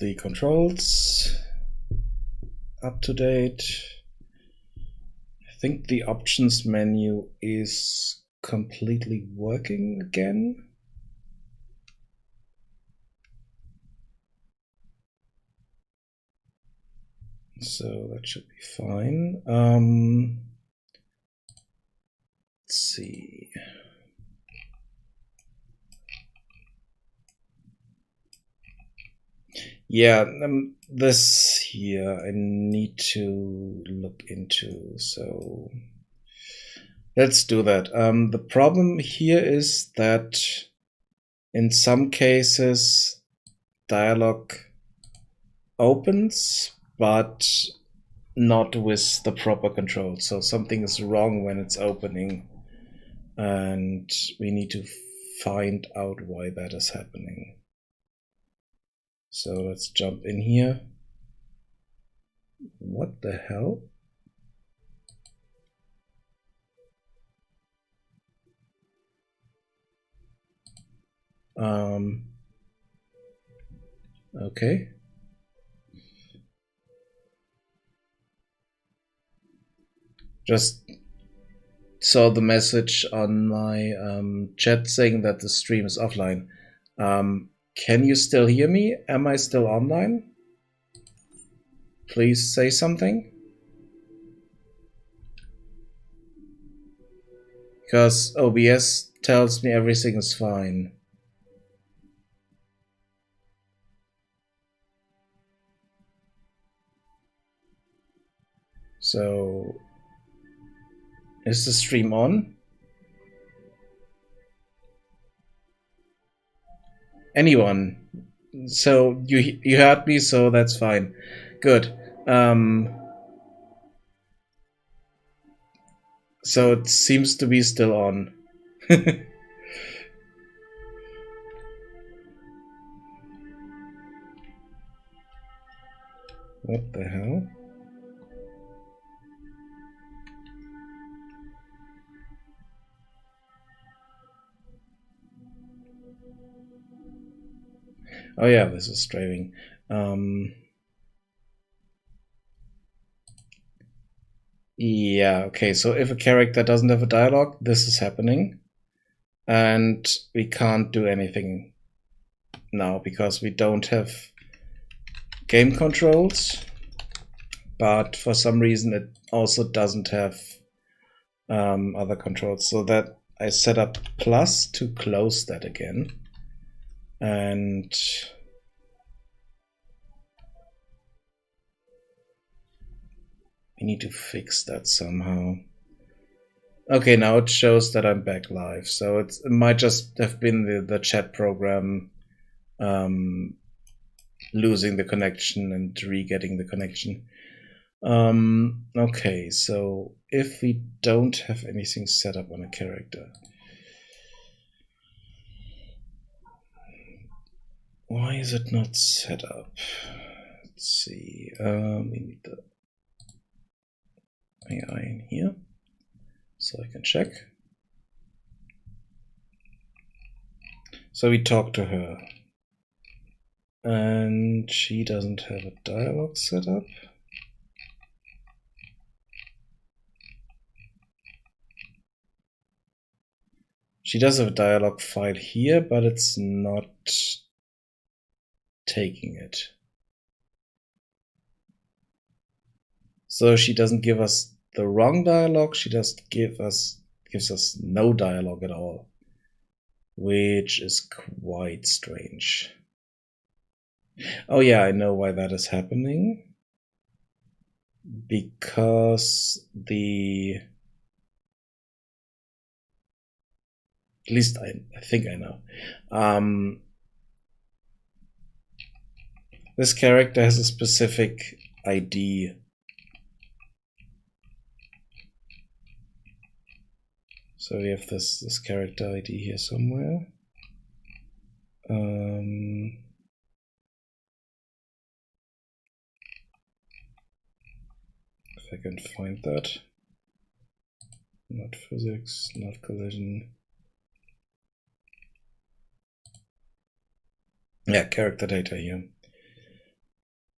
the controls up to date. I think the options menu is completely working again. So that should be fine. Let's see. Yeah, this here I need to look into, so let's do that. The problem here is that in some cases dialog opens, but not with the proper control. So something is wrong when it's opening, and we need to find out why that is happening. So let's jump in here. What the hell? Okay. Just saw the message on my chat saying that the stream is offline. Can you still hear me? Am I still online? Please say something. Because OBS tells me everything is fine. So, is the stream on? Anyone? So you heard me, so that's fine. Good. So it seems to be still on. What the hell? Oh yeah, this is strafing. Yeah, okay, so if a character doesn't have a dialogue, this is happening. And we can't do anything now because we don't have game controls. But for some reason it also doesn't have other controls. So that I set up plus to close that again. And we need to fix that somehow. Okay, now it shows that I'm back live. So it might just have been the chat program losing the connection and re-getting the connection. Okay, so if we don't have anything set up on a character, why is it not set up? Let's see. We need the AI in here so I can check. So we talk to her and she doesn't have a dialogue set up. She does have a dialogue file here, but it's not taking it. So she doesn't give us the wrong dialogue, she just gives us no dialogue at all, which is quite strange. Oh yeah, I know why that is happening. Because at least I think I know. This character has a specific ID. So we have this character ID here somewhere. If I can find that. Not physics, not collision. Yeah, character data here.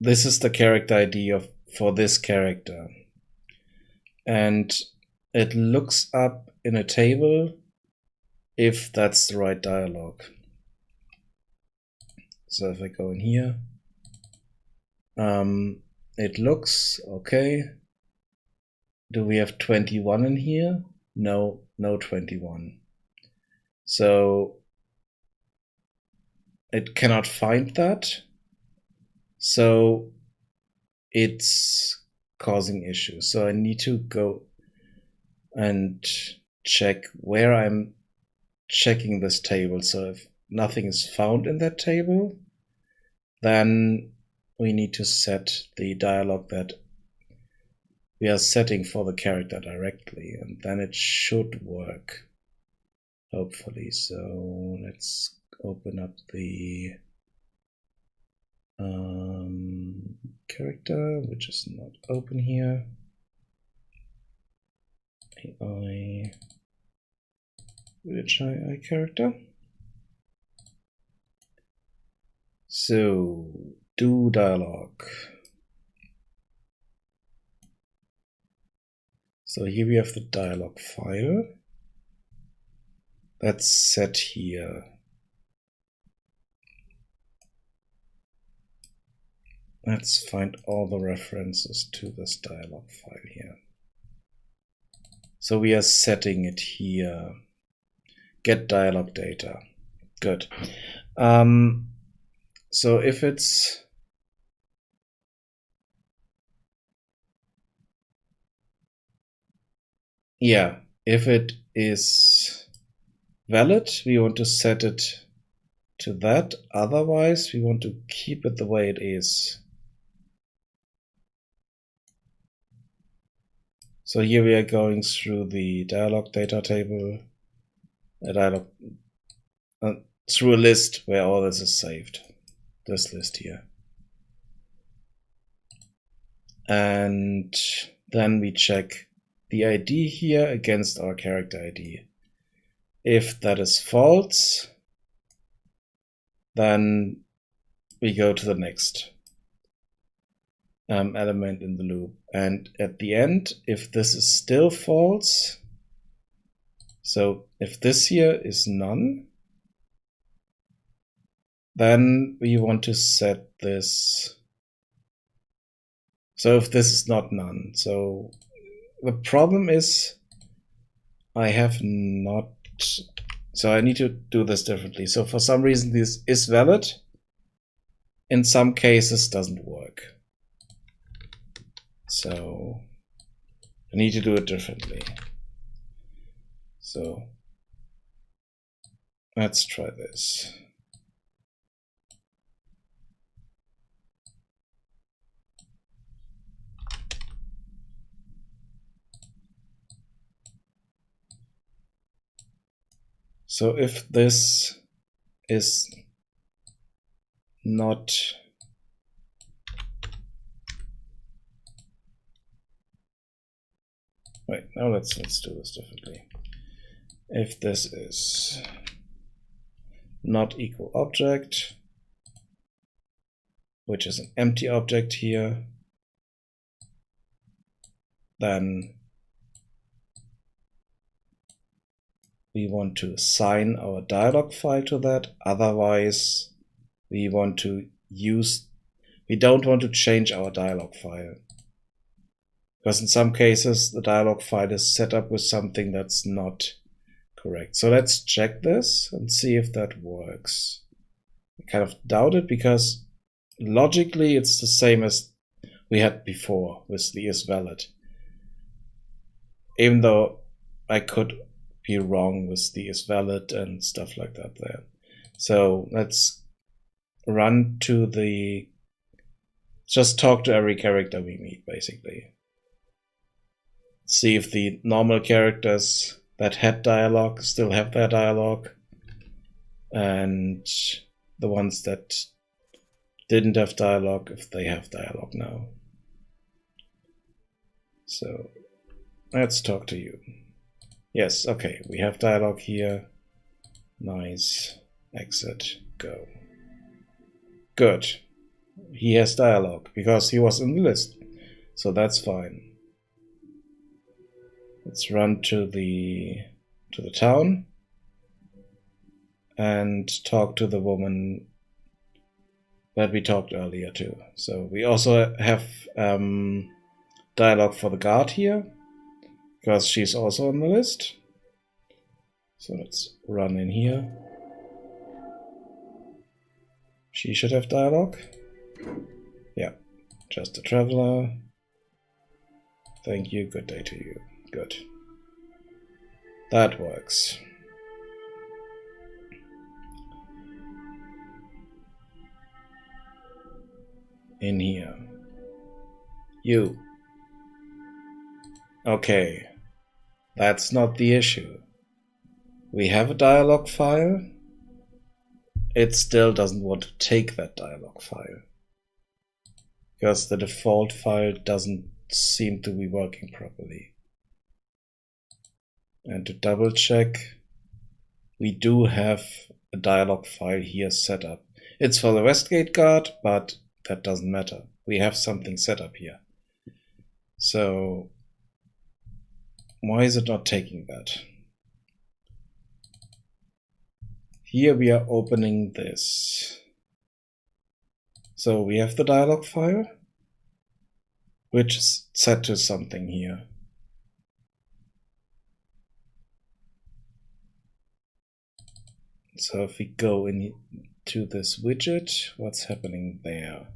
this is the character ID for this character. And it looks up in a table if that's the right dialogue. So if I go in here, it looks okay. Do we have 21 in here? No, no 21. So it cannot find that. So it's causing issues. So I need to go and check where I'm checking this table. So if nothing is found in that table, then we need to set the dialogue that we are setting for the character directly, and then it should work, hopefully. So let's open up the character, which is not open here. AI, which AI character. So do dialogue. So here we have the dialogue file. That's set here. Let's find all the references to this dialogue file here. So we are setting it here. Get dialogue data. Good. So if it's if it is valid, we want to set it to that. Otherwise, we want to keep it the way it is. So here we are going through the dialogue data table, through a list where all this is saved. This list here. And then we check the ID here against our character ID. If that is false, then we go to the next element in the loop. And at the end, if this is still false, so if this here is none, then we want to set this. So if this is not none, so the problem is I have not, so I need to do this differently. So for some reason this is valid. In some cases doesn't work. So I need to do it differently. So let's try this. So if this is not now let's do this differently. If this is not equal object, which is an empty object here, then we want to assign our dialog file to that. Otherwise, we don't want to change our dialog file. Because in some cases, the dialog file is set up with something that's not correct. So let's check this and see if that works. I kind of doubt it because logically it's the same as we had before with the is valid. Even though I could be wrong with the is valid and stuff like that there. So let's run to just talk to every character we meet, basically. See if the normal characters that had dialogue still have their dialogue, and the ones that didn't have dialogue, if they have dialogue now. So let's talk to you. Yes, okay, we have dialogue here. Nice. Exit, go. Good. he has dialogue because he was in the list. So that's fine. Let's run to the town and talk to the woman that we talked earlier to. So we also have dialogue for the guard here because she's also on the list. So let's run in here. She should have dialogue. Yeah, just a traveler. Thank you, good day to you. Good. That works. In here. You. Okay. That's not the issue. We have a dialog file. It still doesn't want to take that dialog file. Because the default file doesn't seem to be working properly. And to double check, we do have a dialog file here set up. It's for the Westgate guard, but that doesn't matter. We have something set up here. So why is it not taking that? Here we are opening this. So we have the dialog file, which is set to something here. So if we go into this widget, what's happening there?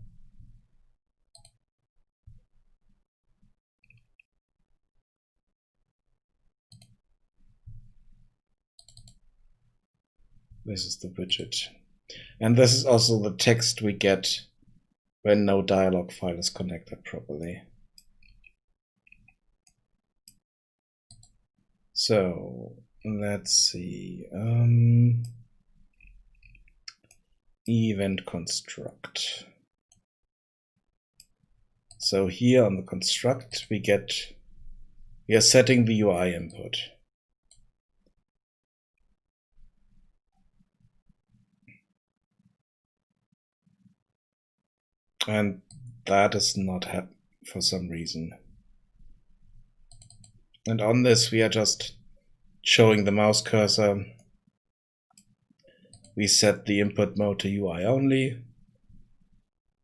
This is the widget. And this is also the text we get when no dialog file is connected properly. So let's see. Event construct. So here on the construct, we are setting the UI input. And that is not happening for some reason. And on this, we are just showing the mouse cursor. We set the input mode to UI only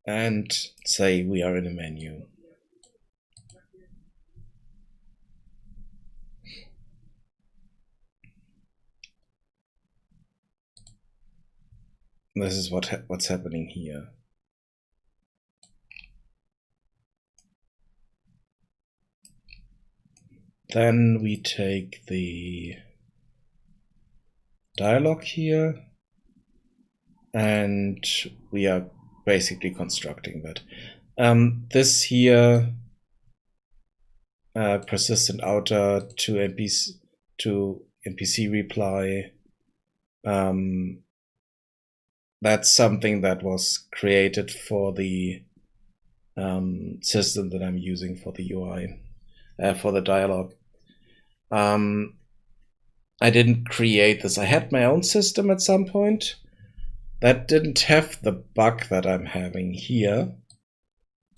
and say we are in a menu. This is what's happening here. Then we take the dialog here and we are basically constructing that. This here, persistent outer to NPC reply, that's something that was created for the system that I'm using for the UI, for the dialog. I didn't create this. I had my own system at some point that didn't have the bug that I'm having here,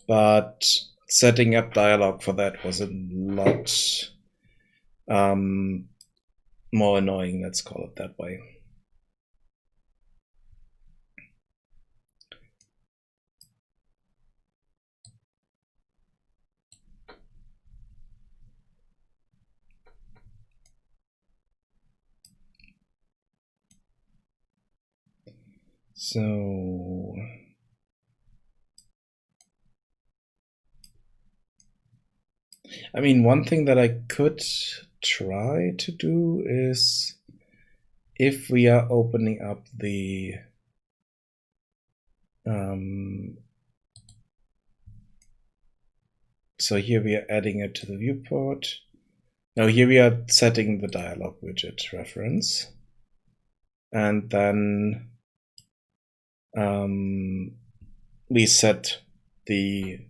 but setting up dialog for that was a lot more annoying, let's call it that way. So I mean, one thing that I could try to do is if we are opening up the so here we are adding it to the viewport. Now here we are setting the dialog widget reference, and then we set the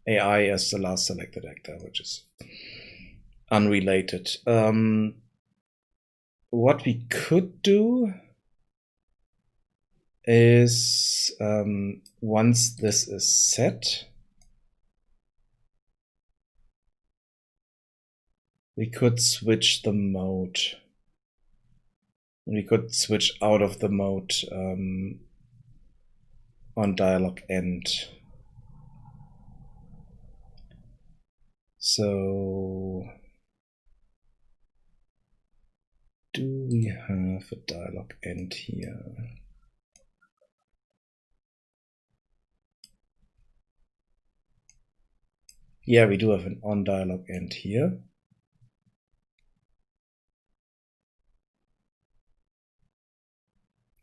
AI as the last selected actor, which is unrelated. What we could do is once this is set, we could switch the mode. We could switch out of the mode on dialog end. So do we have a dialog end here? Yeah, we do have an on dialog end here.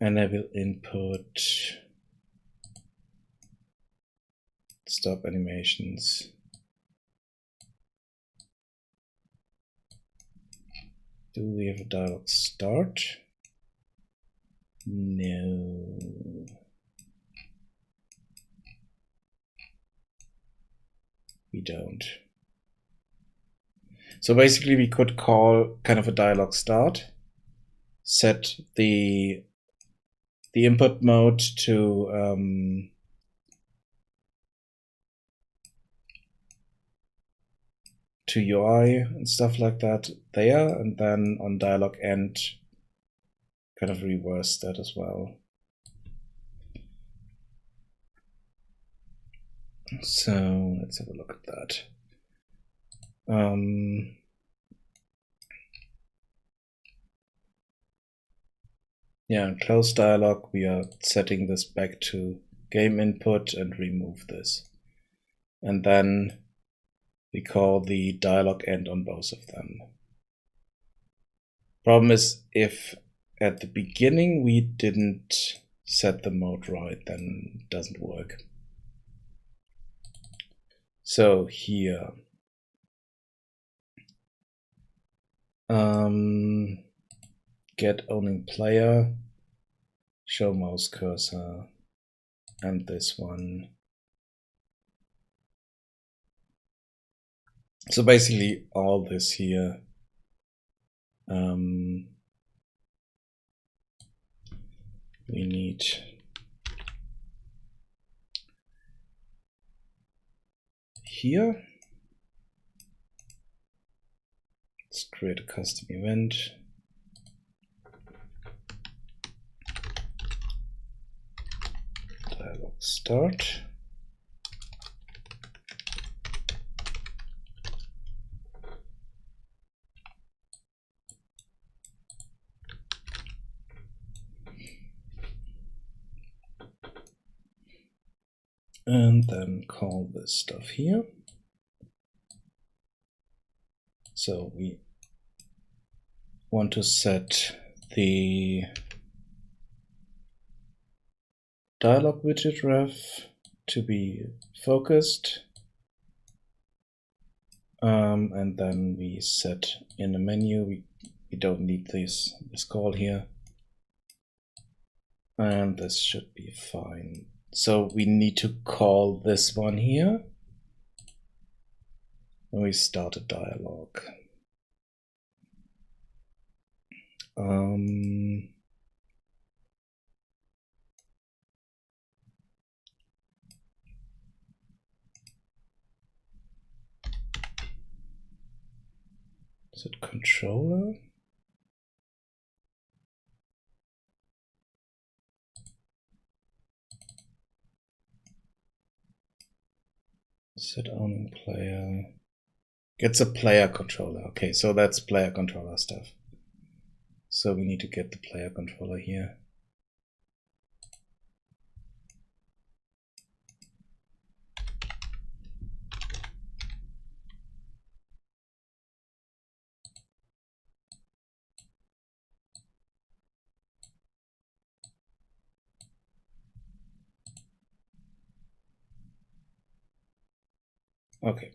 And I will input stop animations. Do we have a dialog start? No. We don't. So basically we could call kind of a dialog start, set the input mode to UI and stuff like that there, and then on dialog end kind of reverse that as well. So let's have a look at that. Yeah, in close dialog, we are setting this back to game input and remove this. And then we call the dialog end on both of them. Problem is, if at the beginning we didn't set the mode right, then it doesn't work. So here, get owning player, show mouse cursor, and this one. So basically all this here. We need here. Let's create a custom event. Dialog start. And then call this stuff here. So we want to set the dialog widget ref to be focused. And then we set in the menu, we don't need this call here. And this should be fine. So we need to call this one here when we start a dialog. Is it controller? Set owning player. Gets a player controller. Okay, so that's player controller stuff. So we need to get the player controller here. Okay.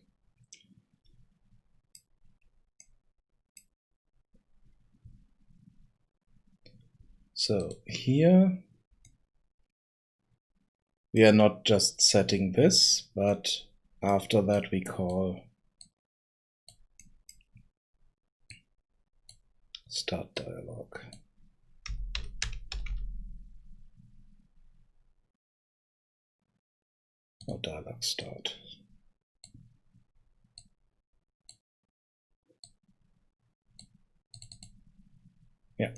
So here we are not just setting this, but after that we call start dialog. Oh, dialog start. Yeah.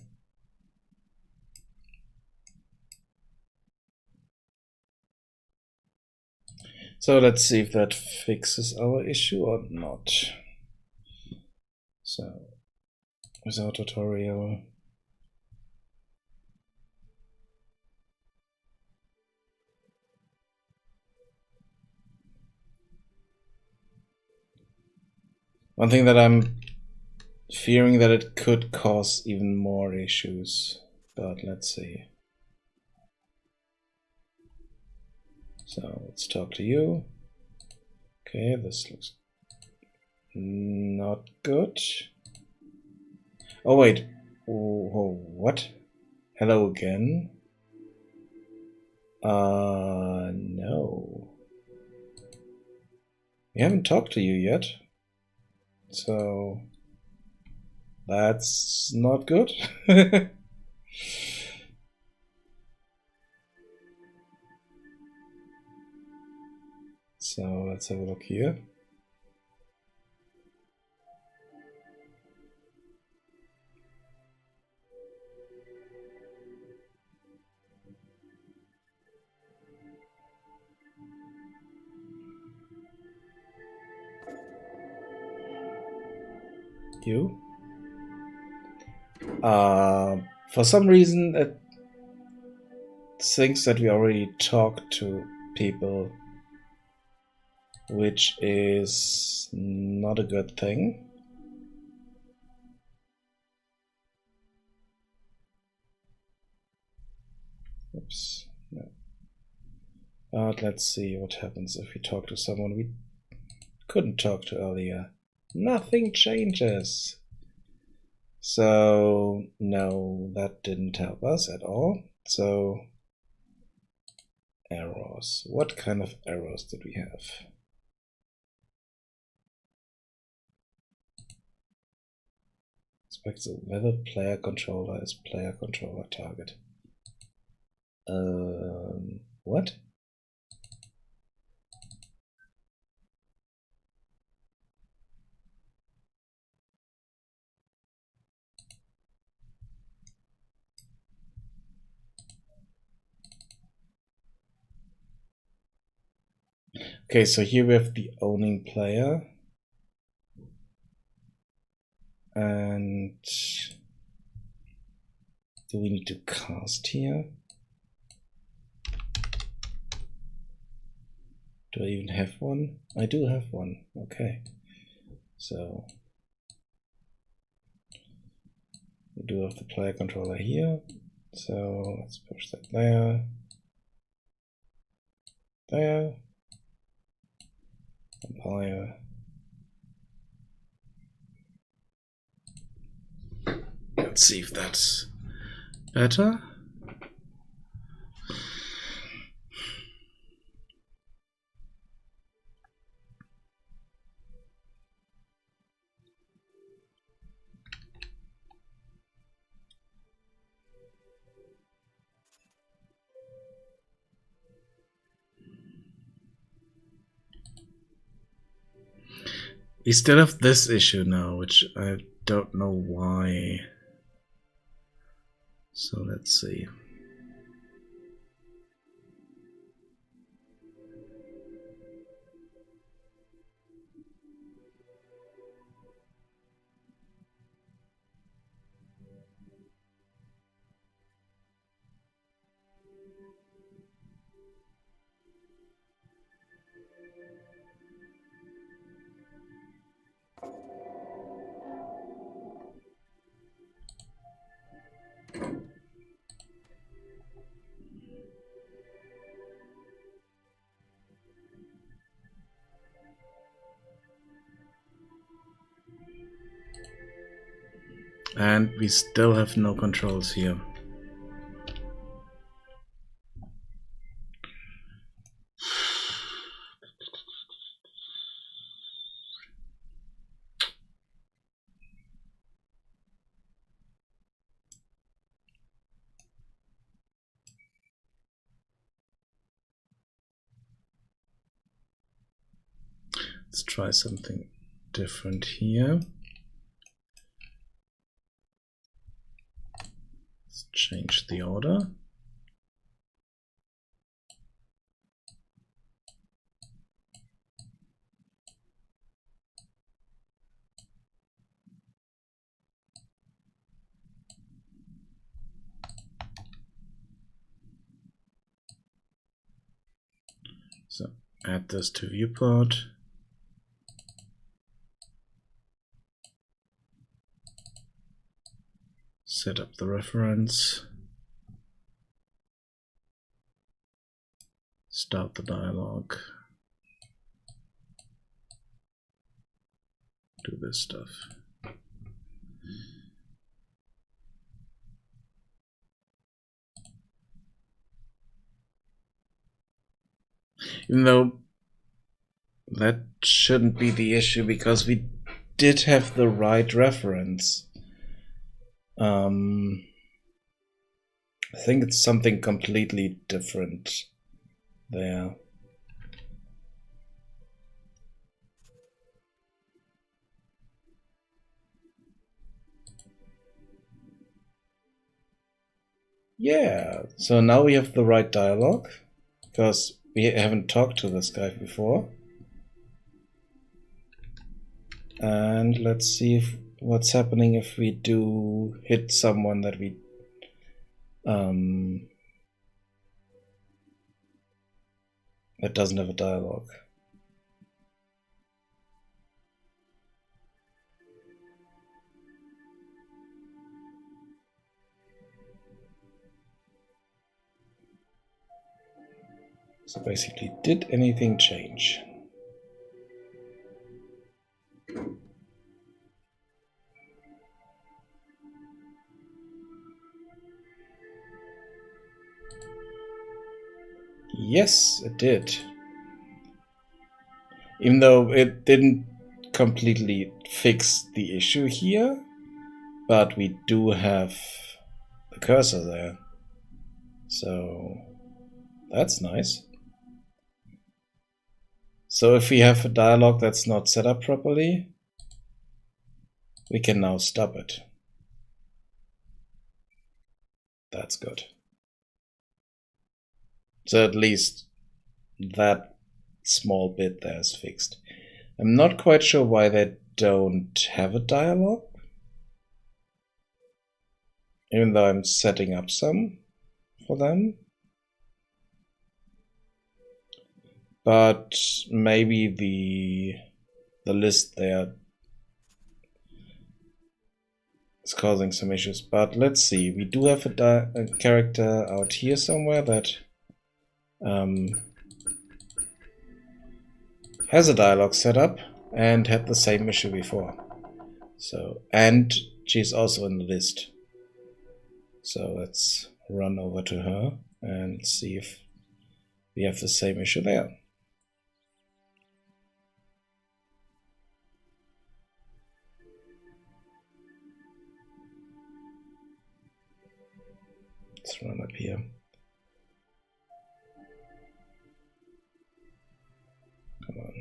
So let's see if that fixes our issue or not. So, without tutorial. One thing that I'm fearing that it could cause even more issues, but let's see. So let's talk to you. Okay, this looks not good. Oh wait, oh, what? Hello again? No. We haven't talked to you yet. So that's not good. So let's have a look here. You? For some reason it thinks that we already talked to people, which is not a good thing. Oops. No. But let's see what happens if we talk to someone we couldn't talk to earlier. Nothing changes. So no, that didn't help us at all. So errors. What kind of errors did we have? Expect the whether player controller is player controller target. What? Okay, so here we have the owning player. And do we need to cast here? Do I even have one? I do have one. Okay. So we do have the player controller here. So let's push that there. There. Umpire. Let's see if that's better. We still have this issue now, which I don't know why. So let's see. And we still have no controls here. Let's try something different here. Let's change the order. So add this to viewport. Set up the reference. Start the dialog. Do this stuff. Even though that shouldn't be the issue because we did have the right reference. I think it's something completely different there. Yeah, so now we have the right dialogue because we haven't talked to this guy before. And let's see what's happening if we do hit someone that we that doesn't have a dialogue. So basically, did anything change? Yes, it did. Even though it didn't completely fix the issue here, but we do have the cursor there. So that's nice. So if we have a dialog that's not set up properly, we can now stop it. That's good. So at least that small bit there is fixed. I'm not quite sure why they don't have a dialogue, even though I'm setting up some for them. But maybe the list there is causing some issues. But let's see, we do have a character out here somewhere that has a dialogue set up and had the same issue before. So, and she's also in the list. So let's run over to her and see if we have the same issue there. Let's run up here. Come on.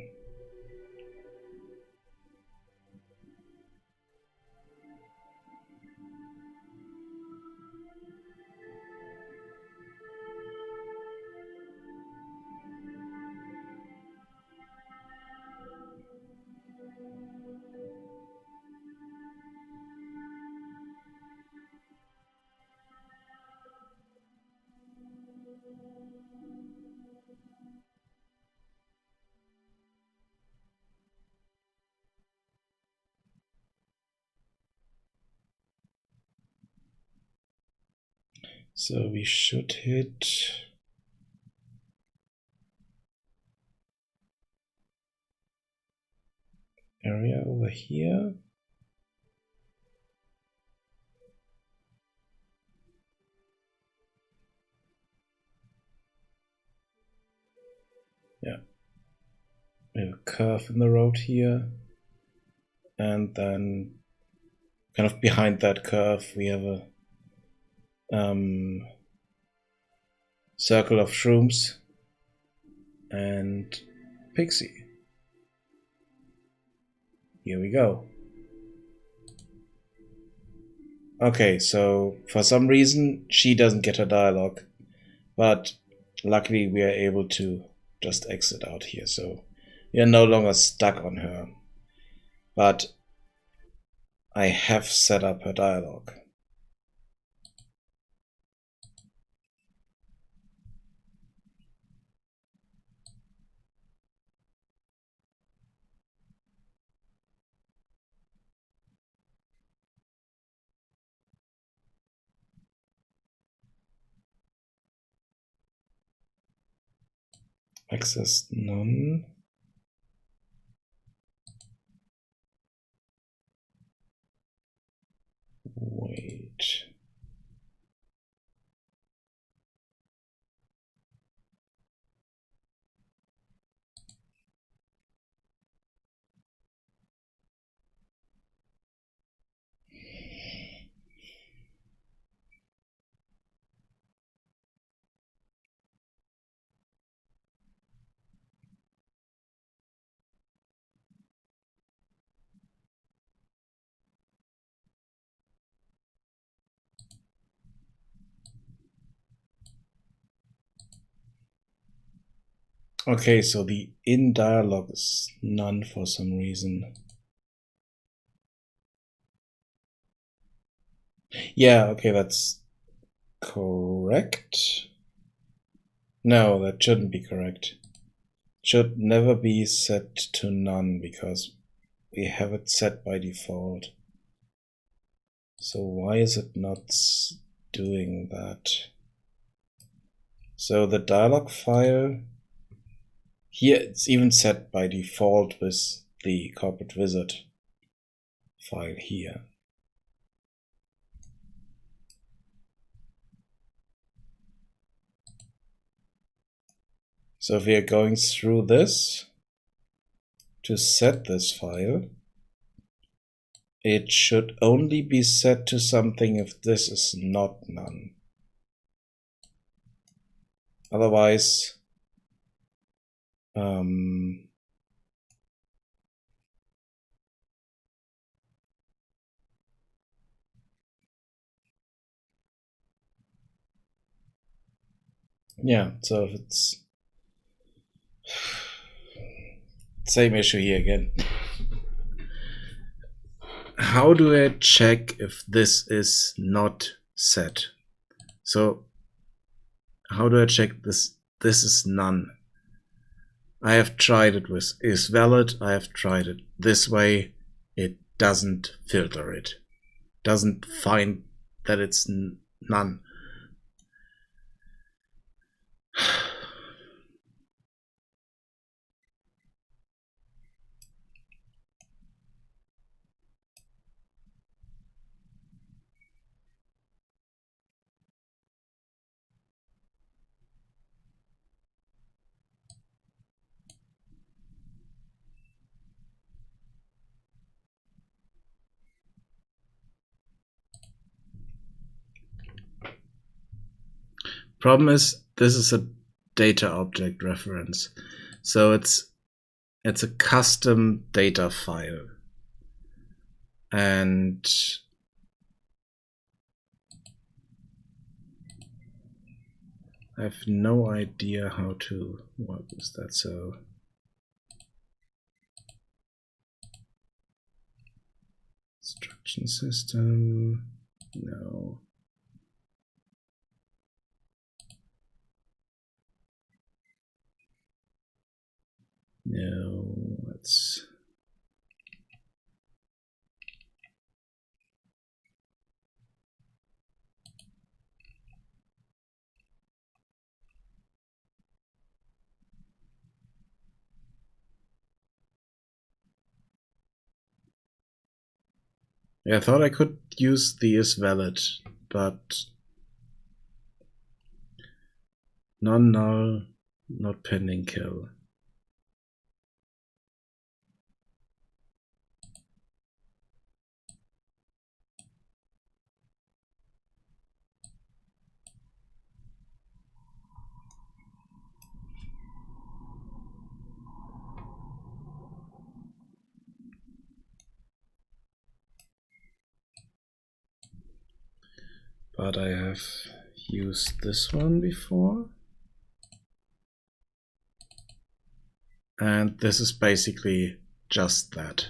So we should hit area over here. Yeah. We have a curve in the road here. And then kind of behind that curve we have a circle of shrooms and Pixie. here we go. Okay, so for some reason she doesn't get her dialogue, but luckily we are able to just exit out here, so we are no longer stuck on her. But I have set up her dialogue. Access none. Wait. Okay, so the in dialogue is none for some reason. Yeah, okay, that's correct. No, that shouldn't be correct. Should never be set to none because we have it set by default. So why is it not doing that? So the dialog file, here it's even set by default with the corporate wizard file here. So if we are going through this to set this file, it should only be set to something if this is not none. Otherwise, yeah, so if it's same issue here again. How do I check if this is not set? So how do I check this is none? I have tried it with is valid. I have tried it this way. It doesn't filter it. Doesn't find that it's none. Problem is, this is a data object reference. So it's a custom data file. And I have no idea how to work with that. So instruction system, no. No, let's. Yeah, I thought I could use the is valid, but non-null, not pending kill. but I have used this one before. And this is basically just that.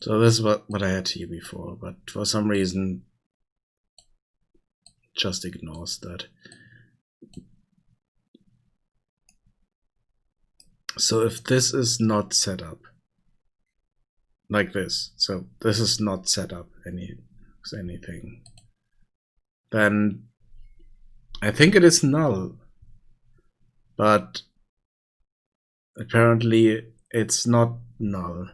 So this is what I had here before, but for some reason just ignores that. So if this is not set up like this, so this is not set up anything, then I think it is null, but apparently it's not null.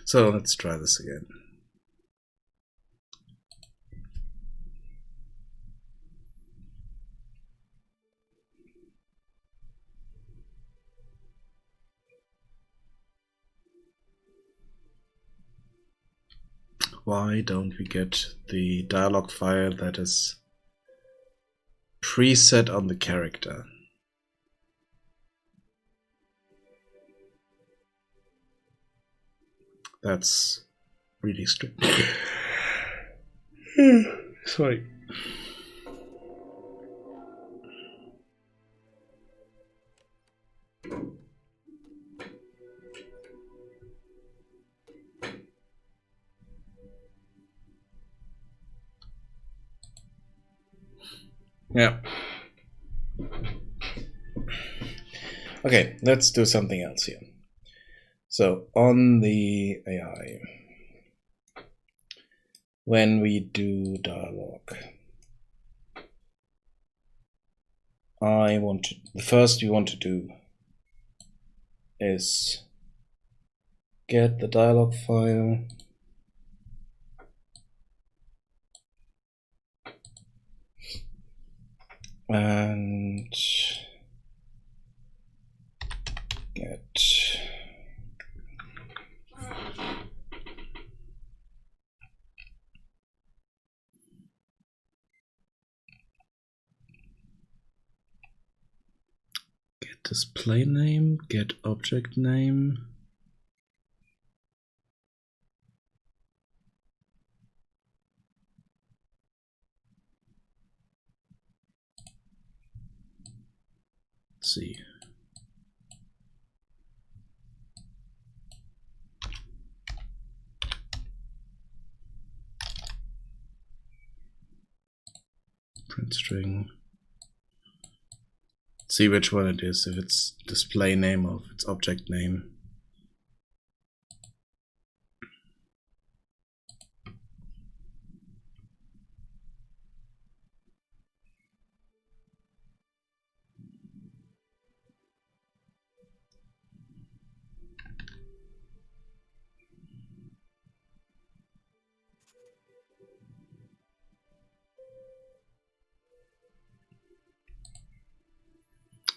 So let's try this again. Why don't we get the dialog file that is preset on the character? That's really strange. Sorry. Yeah. Okay, let's do something else here. So on the AI, when we do dialog, the first we want to do is get the dialog file, and get display name, get object name. Let's see. Print string. See which one it is, if it's display name or if it's object name.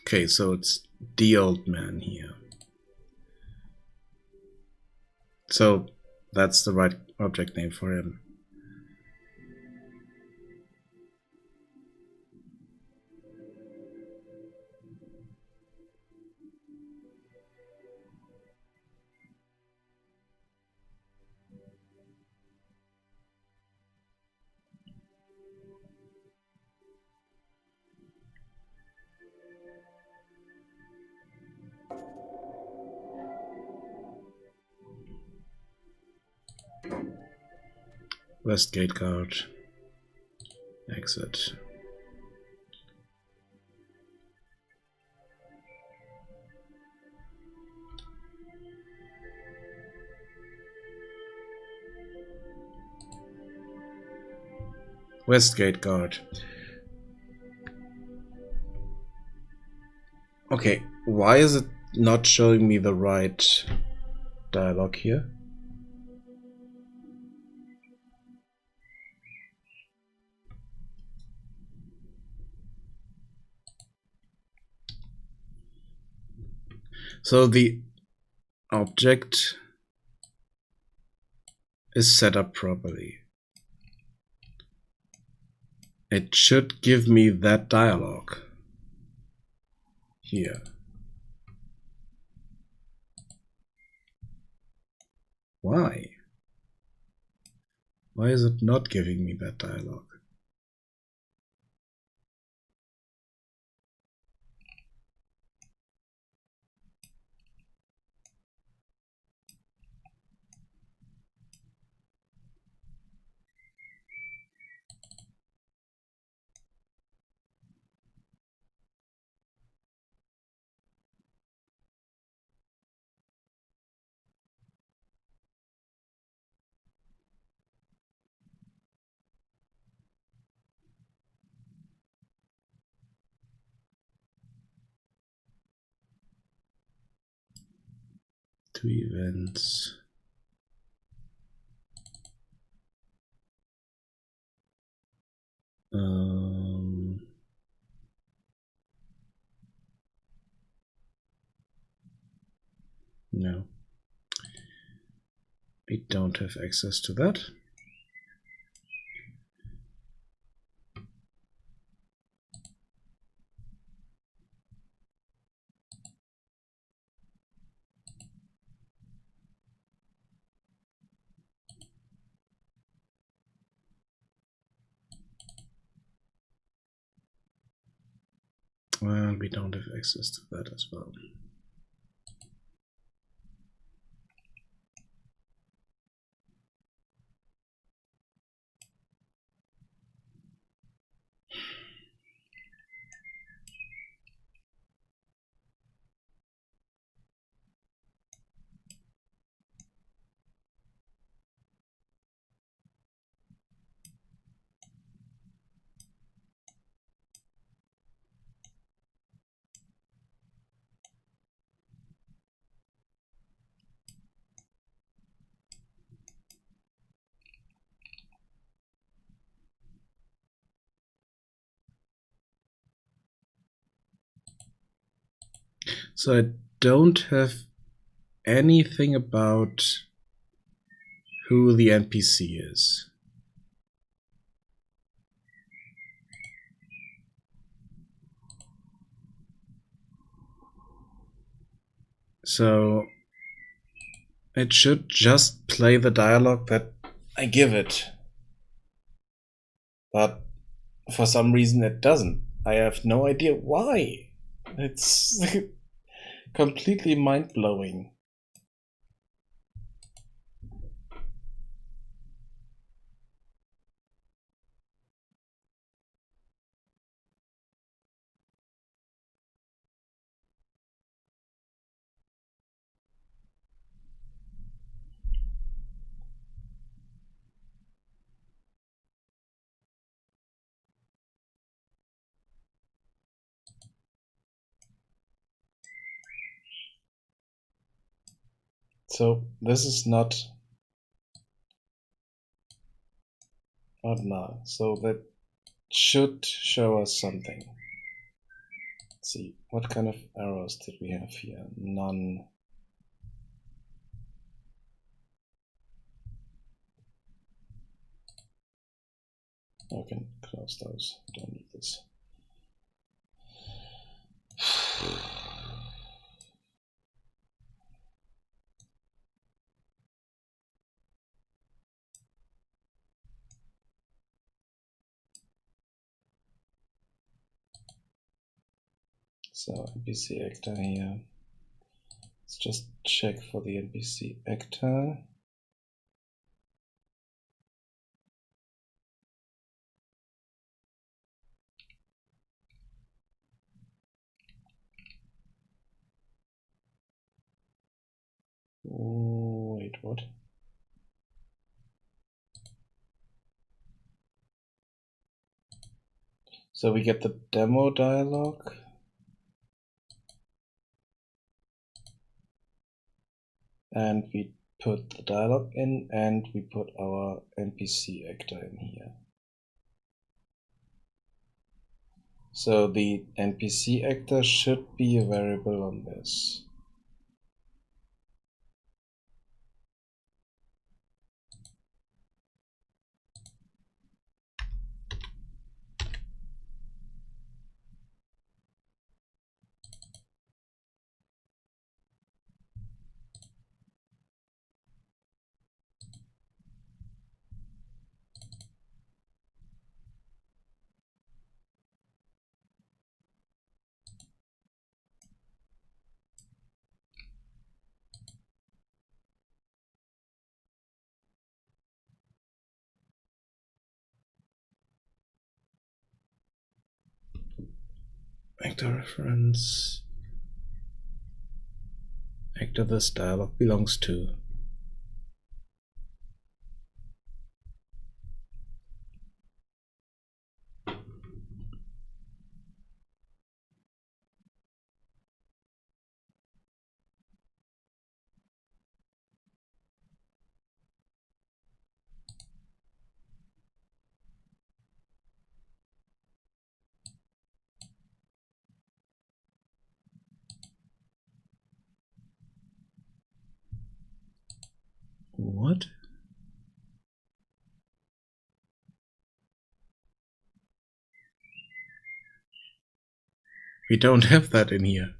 Okay, so it's the old man here. So that's the right object name for him. Westgate guard. Exit. Westgate Guard. Okay, why is it not showing me the right dialogue here? So the object is set up properly. It should give me that dialogue here. Why? Why is it not giving me that dialogue? Two events. No. We don't have access to that. Well, we don't have access to that as well. So I don't have anything about who the NPC is. So it should just play the dialogue that I give it. But for some reason it doesn't. I have no idea why. It's completely mind-blowing. So this is not now. So that should show us something. Let's see, what kind of arrows did we have here? None. I can close those. Don't need this. So NPC actor here. Let's just check for the NPC actor. Oh, wait, what? So we get the demo dialog. And we put the dialog in, and we put our NPC actor in here. So the NPC actor should be a variable on this. Actor reference. Actor this dialog belongs to. What? We don't have that in here.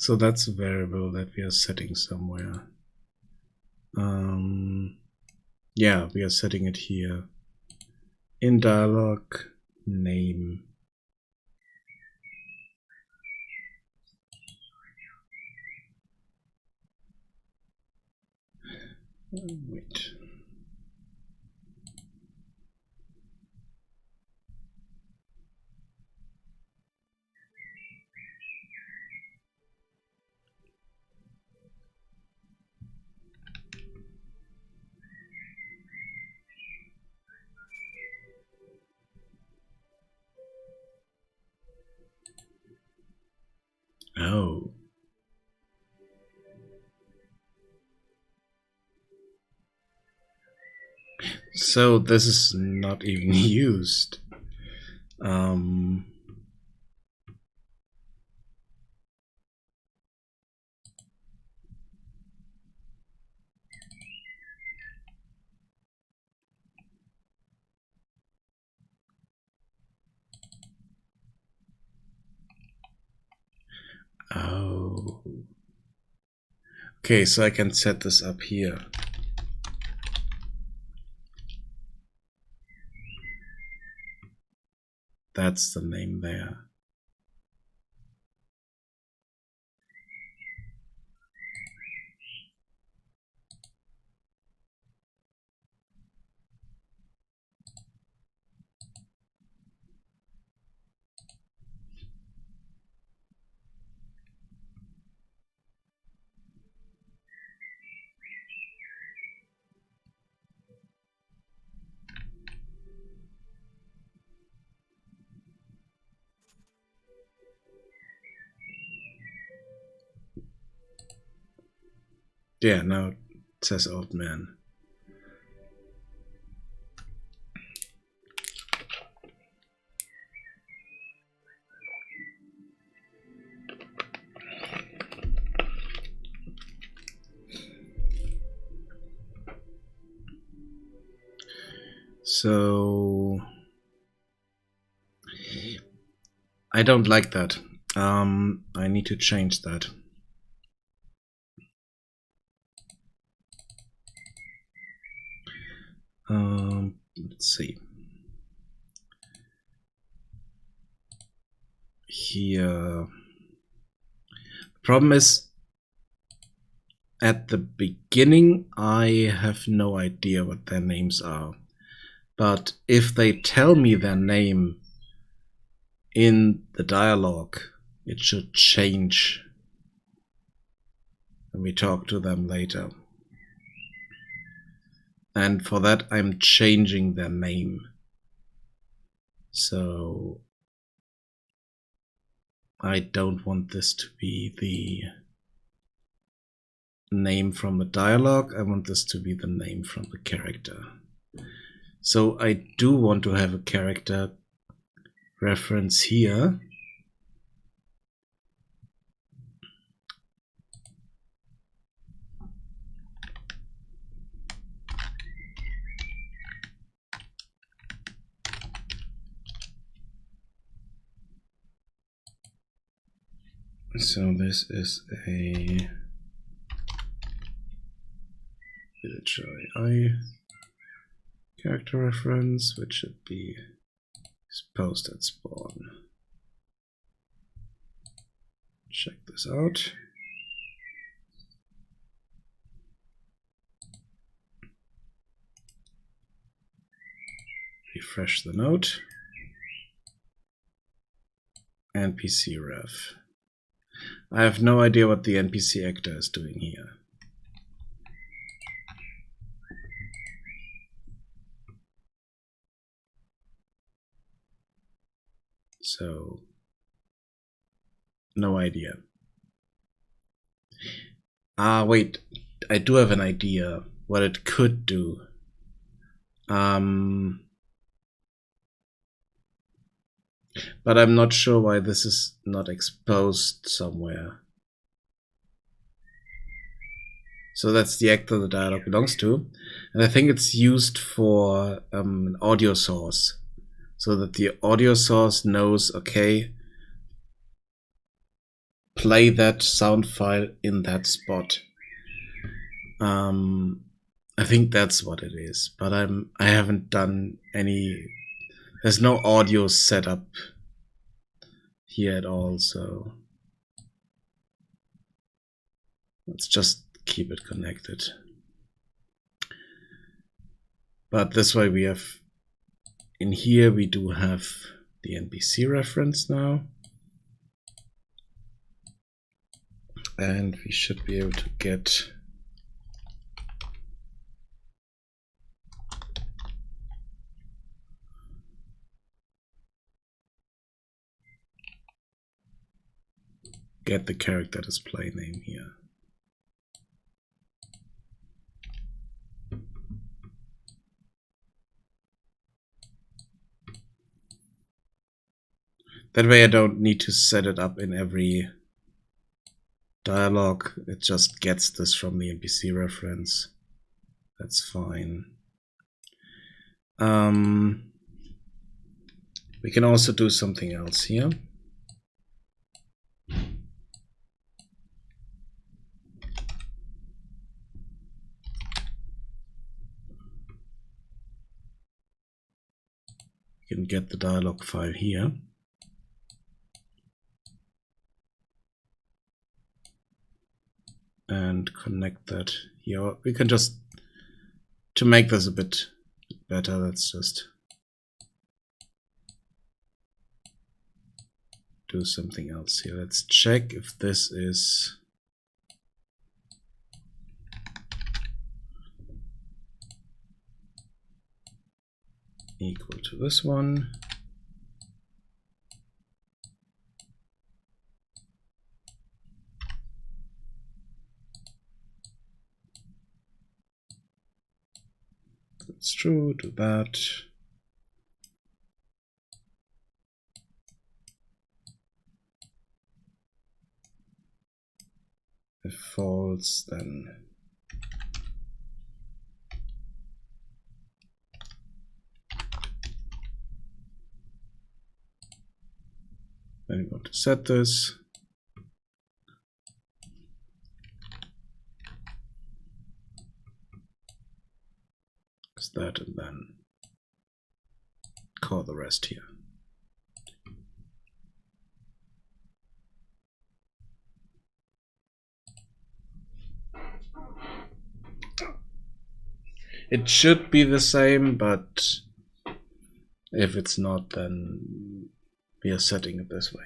So that's a variable that we are setting somewhere. Yeah, we are setting it here. In dialog, name. Wait. Oh. So this is not even used. Oh. Okay, so I can set this up here. That's the name there. Yeah, now it says old man. So I don't like that. I need to change that. Let's see. Here. The problem is, at the beginning, I have no idea what their names are. But if they tell me their name in the dialogue, it should change when we talk to them later. And for that, I'm changing their name. So I don't want this to be the name from the dialogue. I want this to be the name from the character. So I do want to have a character reference here. So this is a village I character reference, which should be post at spawn. Check this out. Refresh the node. NPC ref. I have no idea what the NPC actor is doing here. So, no idea. Wait, I do have an idea what it could do. But I'm not sure why this is not exposed somewhere. So that's the actor the dialogue belongs to. And I think it's used for an audio source. So that the audio source knows, okay, play that sound file in that spot. I think that's what it is, but I haven't done any. There's no audio set up here at all, so let's just keep it connected. But this way we have, in here we do have the NPC reference now. And we should be able to get the character display name here. That way I don't need to set it up in every dialogue. It just gets this from the NPC reference. That's fine. We can also do something else here. You can get the dialog file here. And connect that here. We can just, to make this a bit better, let's just do something else here. Let's check if this is equal to this one. true, do that. If false, then we want to set this. Is that, and then call the rest here. It should be the same, but if it's not, then we are setting it this way.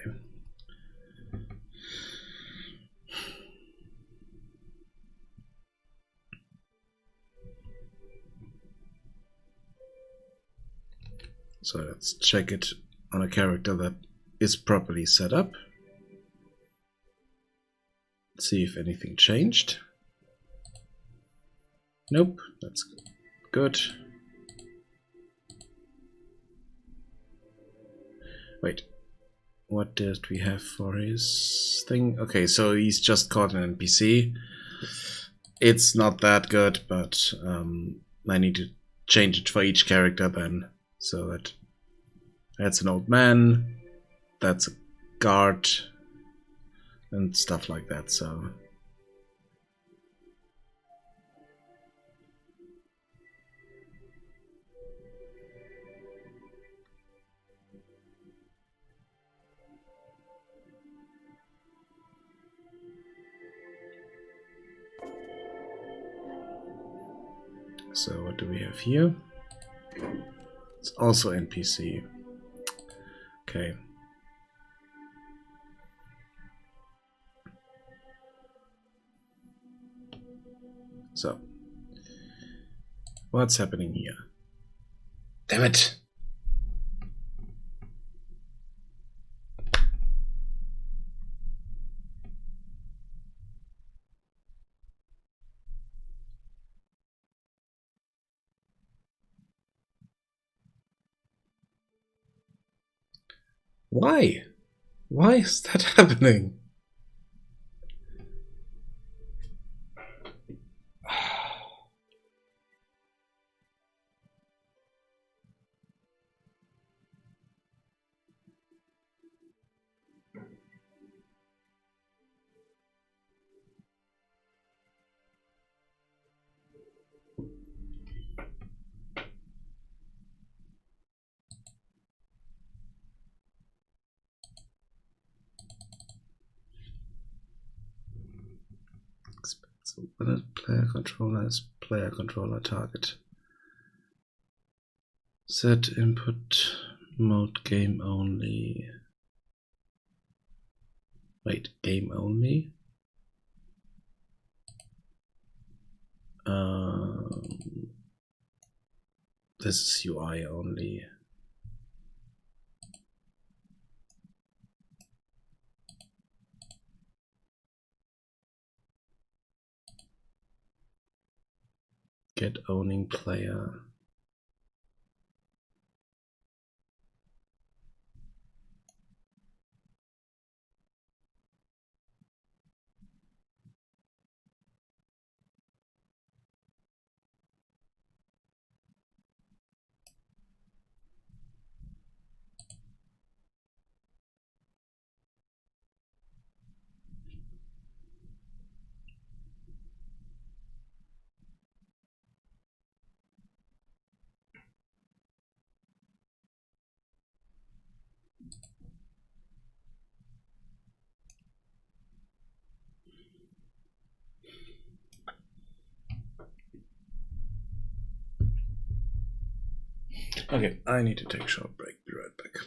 So let's check it on a character that is properly set up. See if anything changed. Nope, that's good. Wait, what did we have for his thing? Okay, so he's just called an NPC. It's not that good, but I need to change it for each character then. So that's an old man, that's a guard, and stuff like that, so... So what do we have here? It's also NPC. Okay. So, what's happening here? Damn it! Why? Why is that happening? So player controller target. Set input mode game only. Wait, game only? This is UI only. Get owning player. Okay, I need to take a short break. Be right back.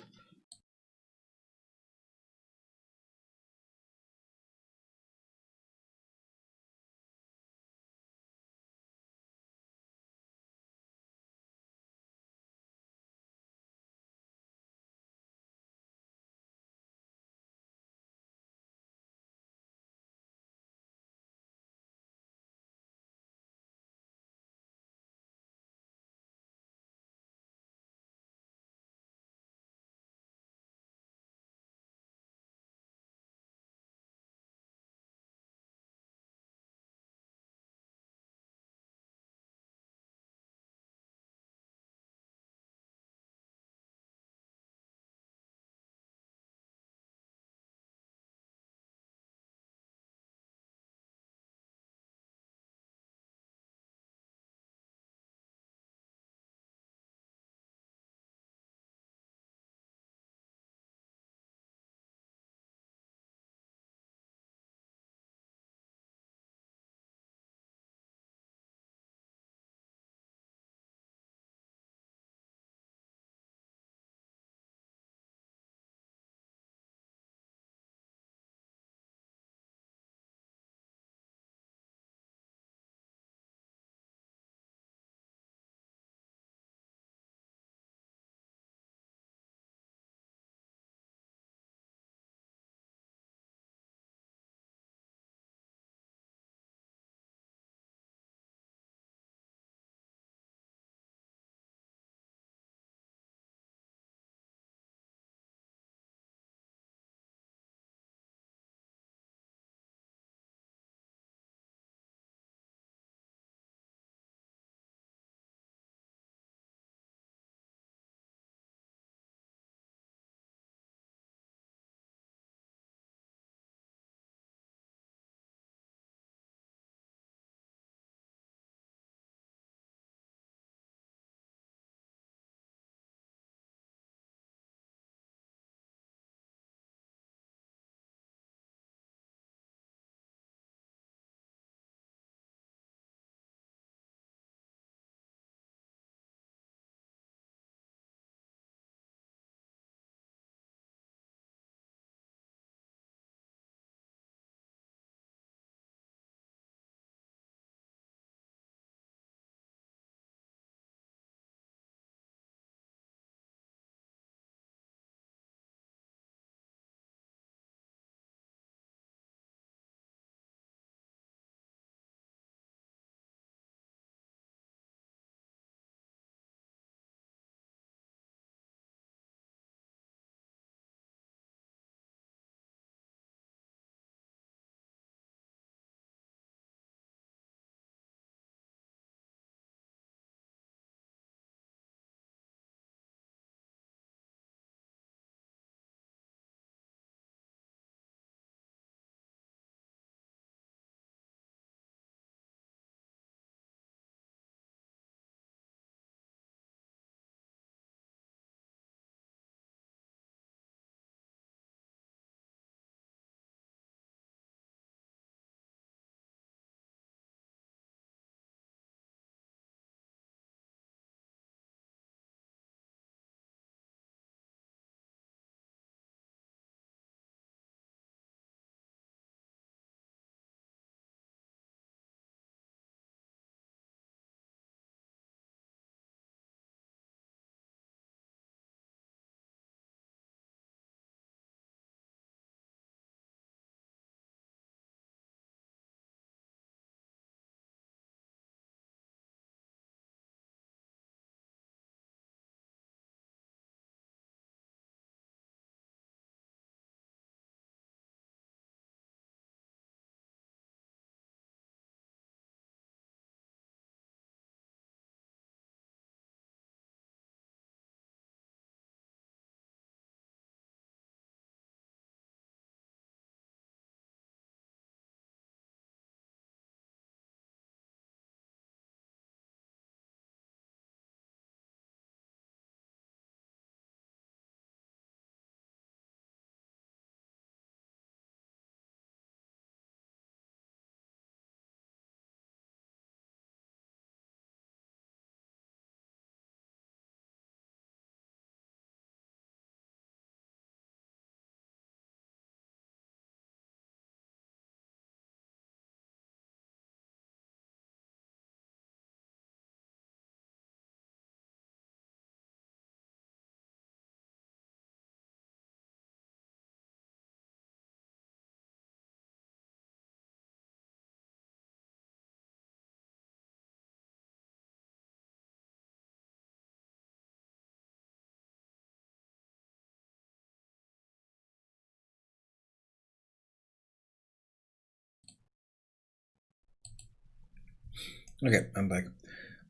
Okay, I'm back.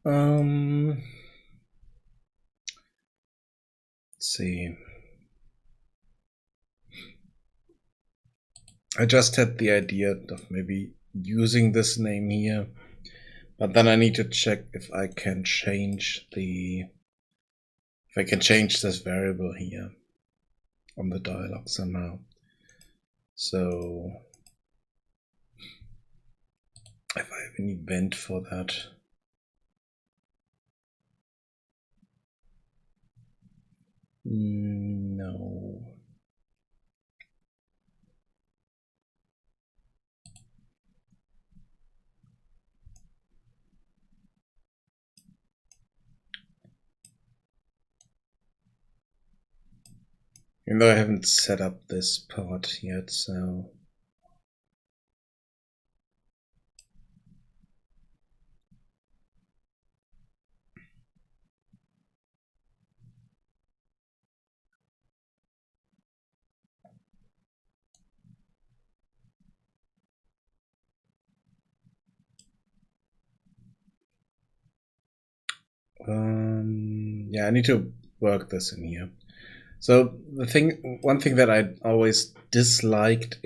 Let's see. I just had the idea of maybe using this name here, but then I need to check if I can change this variable here on the dialog somehow. So if I have an event for that. No. Even though I haven't set up this part yet, so. Yeah, I need to work this in here. So one thing that I always disliked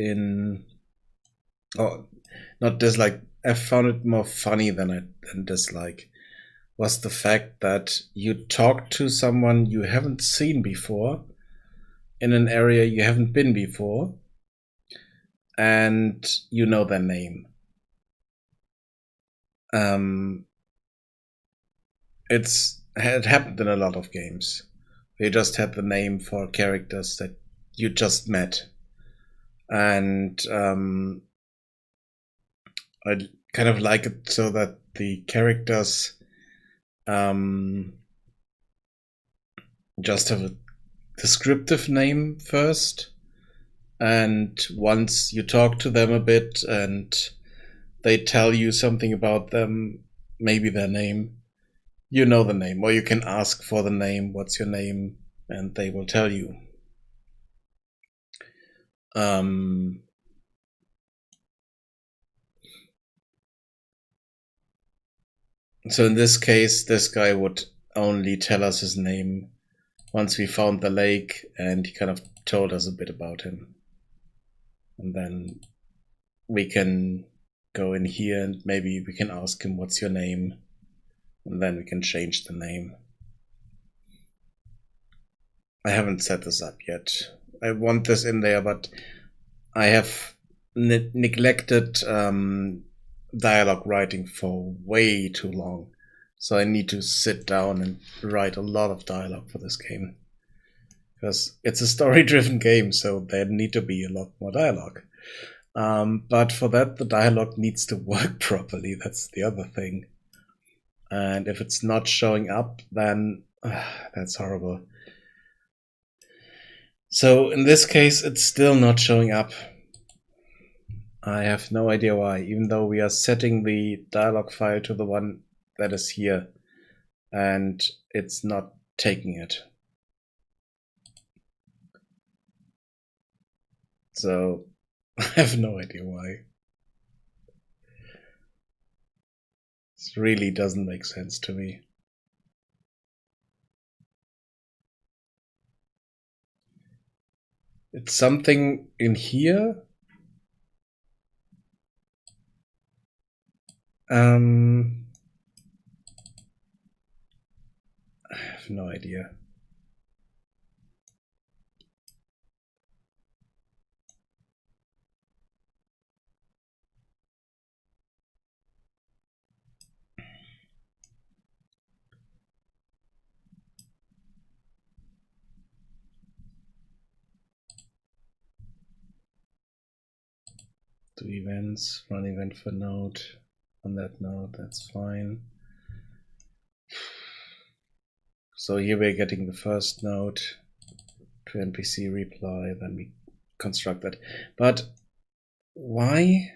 not dislike, I found it more funny than dislike, was the fact that you talk to someone you haven't seen before in an area you haven't been before, and you know their name. It happened in a lot of games. You just had the name for characters that you just met, and I kind of like it so that the characters just have a descriptive name first, and once you talk to them a bit and they tell you something about them, maybe their name, you know the name, or you can ask for the name, what's your name, and they will tell you. So in this case, this guy would only tell us his name once we found the lake, and he kind of told us a bit about him. And then we can go in here and maybe we can ask him, what's your name? And then we can change the name. I haven't set this up yet. I want this in there, but I have neglected dialogue writing for way too long. So I need to sit down and write a lot of dialogue for this game. Because it's a story-driven game, so there need to be a lot more dialogue. But for that, the dialogue needs to work properly. That's the other thing. And if it's not showing up, then that's horrible. So in this case, it's still not showing up. I have no idea why, even though we are setting the dialog file to the one that is here, and it's not taking it. So I have no idea why. This really doesn't make sense to me. It's something in here. I have no idea. Do events, run event for node. On that node, that's fine. So here we're getting the first node to NPC reply, then we construct that. But why?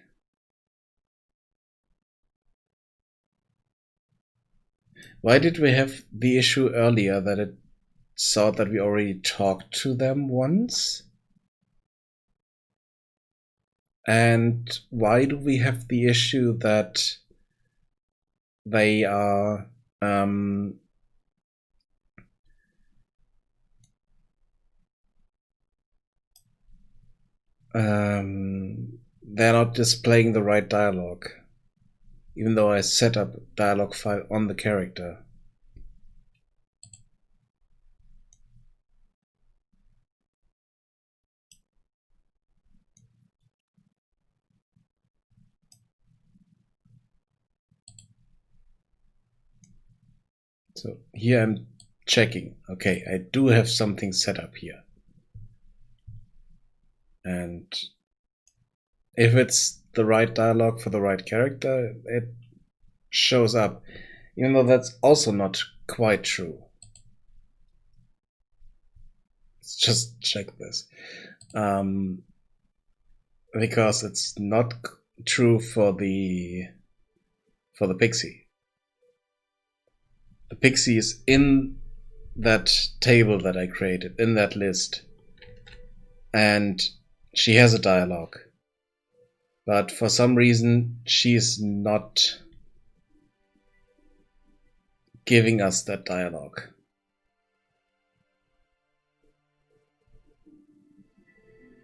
Why did we have the issue earlier that it saw that we already talked to them once? And why do we have the issue that they are they're not displaying the right dialogue, even though I set up a dialogue file on the character. So here I'm checking. Okay, I do have something set up here. And if it's the right dialogue for the right character, it shows up. Even though that's also not quite true. Let's just check this. Because it's not true for the Pixie. The Pixie is in that table that I created, in that list. And she has a dialogue. But for some reason, she's not giving us that dialogue.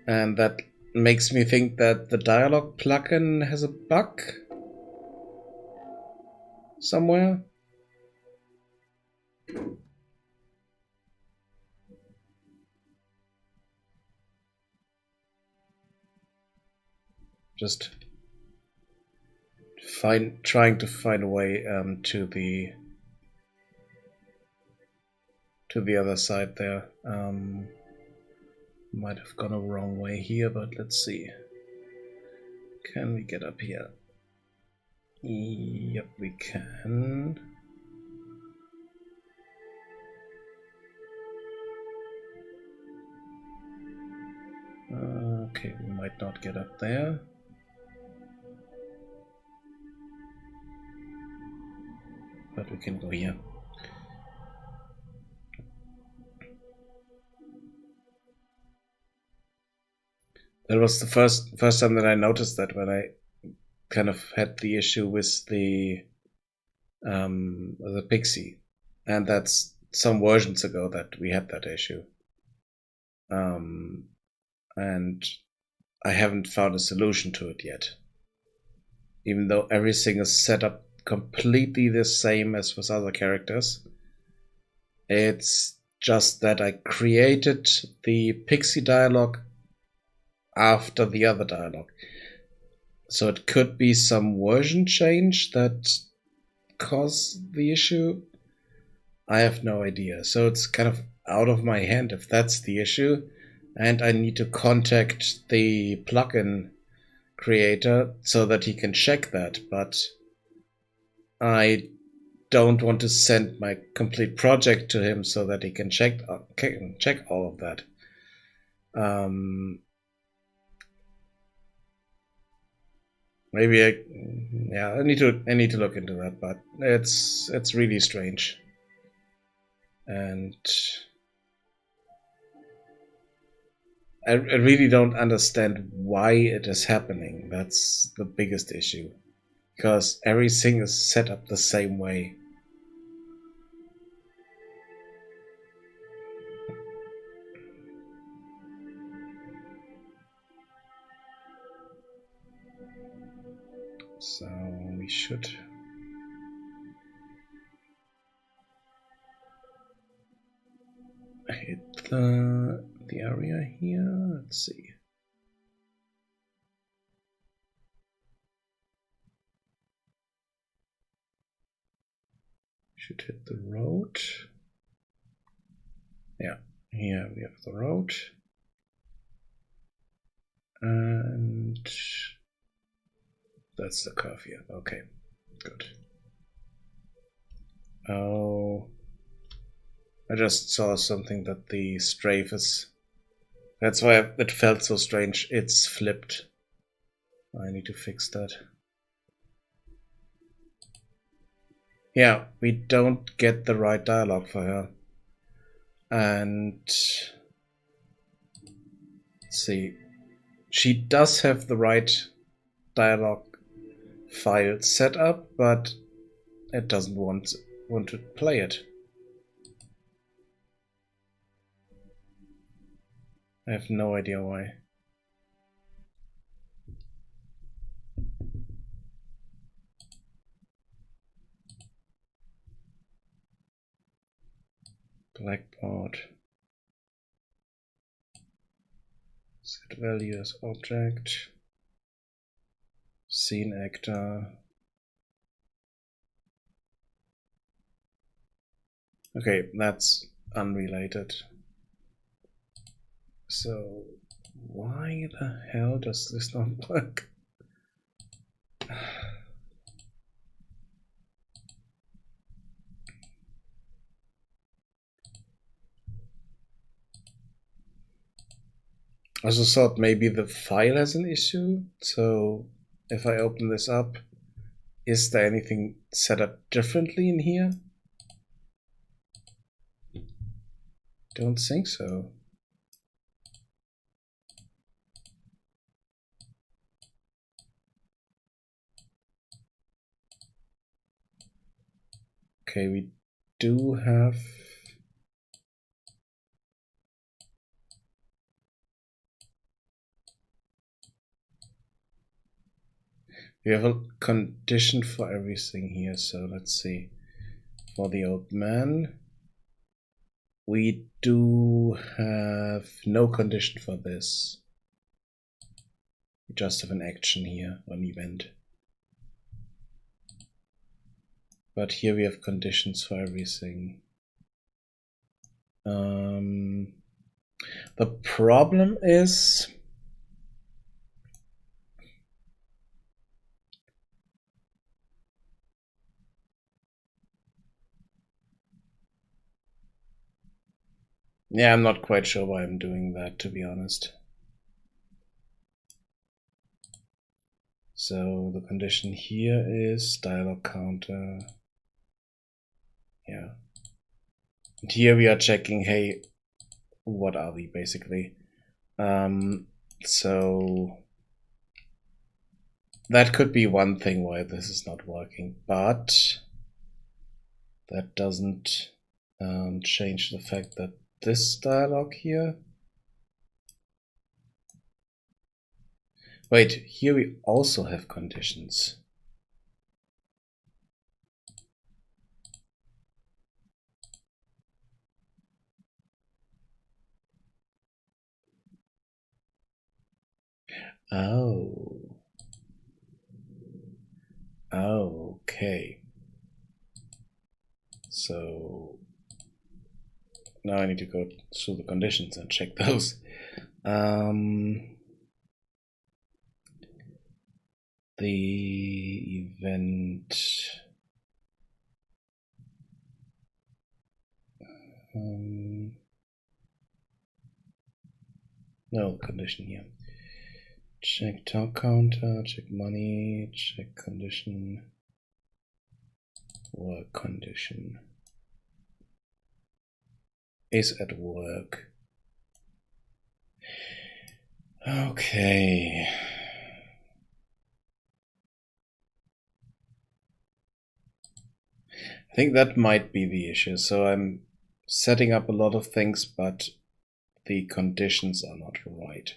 And that makes me think that the dialogue plugin has a bug somewhere. Just trying to find a way to the other side there. Might have gone a wrong way here, but let's see. Can we get up here? Yep, we can. Okay, we might not get up there. But we can go here. That was the first time that I noticed that, when I kind of had the issue with the Pixie, and that's some versions ago that we had that issue. And I haven't found a solution to it yet. Even though everything is set up completely the same as with other characters. It's just that I created the Pixie dialogue after the other dialogue. So it could be some version change that caused the issue. I have no idea. So it's kind of out of my hand if that's the issue. And I need to contact the plugin creator so that he can check that. But I don't want to send my complete project to him so that he can check all of that. Maybe I need to look into that, but it's really strange, and I really don't understand why it is happening. That's the biggest issue, because everything is set up the same way. So we should hit the area here. Let's see. Should hit the road. Yeah, here we have the road. And that's the curve here. Okay, good. Oh, I just saw something that the strafe is. That's why it felt so strange. It's flipped. I need to fix that. Yeah, we don't get the right dialogue for her. And let's see. She does have the right dialogue file set up, but it doesn't want to play it. I have no idea why. Blackboard. Set value as object. Scene actor. Okay, that's unrelated. So why the hell does this not work? I also thought maybe the file has an issue. So if I open this up, is there anything set up differently in here? Don't think so. Okay, we do have a condition for everything here. So let's see. For the old man, we do have no condition for this. We just have an action here, an event. But here we have conditions for everything. The problem is yeah, I'm not quite sure why I'm doing that, to be honest. So the condition here is dialog counter. Yeah. And here we are checking, hey, what are we basically? So that could be one thing why this is not working, but that doesn't change the fact that this dialog here. Wait, here we also have conditions. Oh. Okay. So now I need to go through the conditions and check those. The event. No condition here. Check talk counter, check money, check condition, work condition. Is at work. Okay. I think that might be the issue. So I'm setting up a lot of things, but the conditions are not right.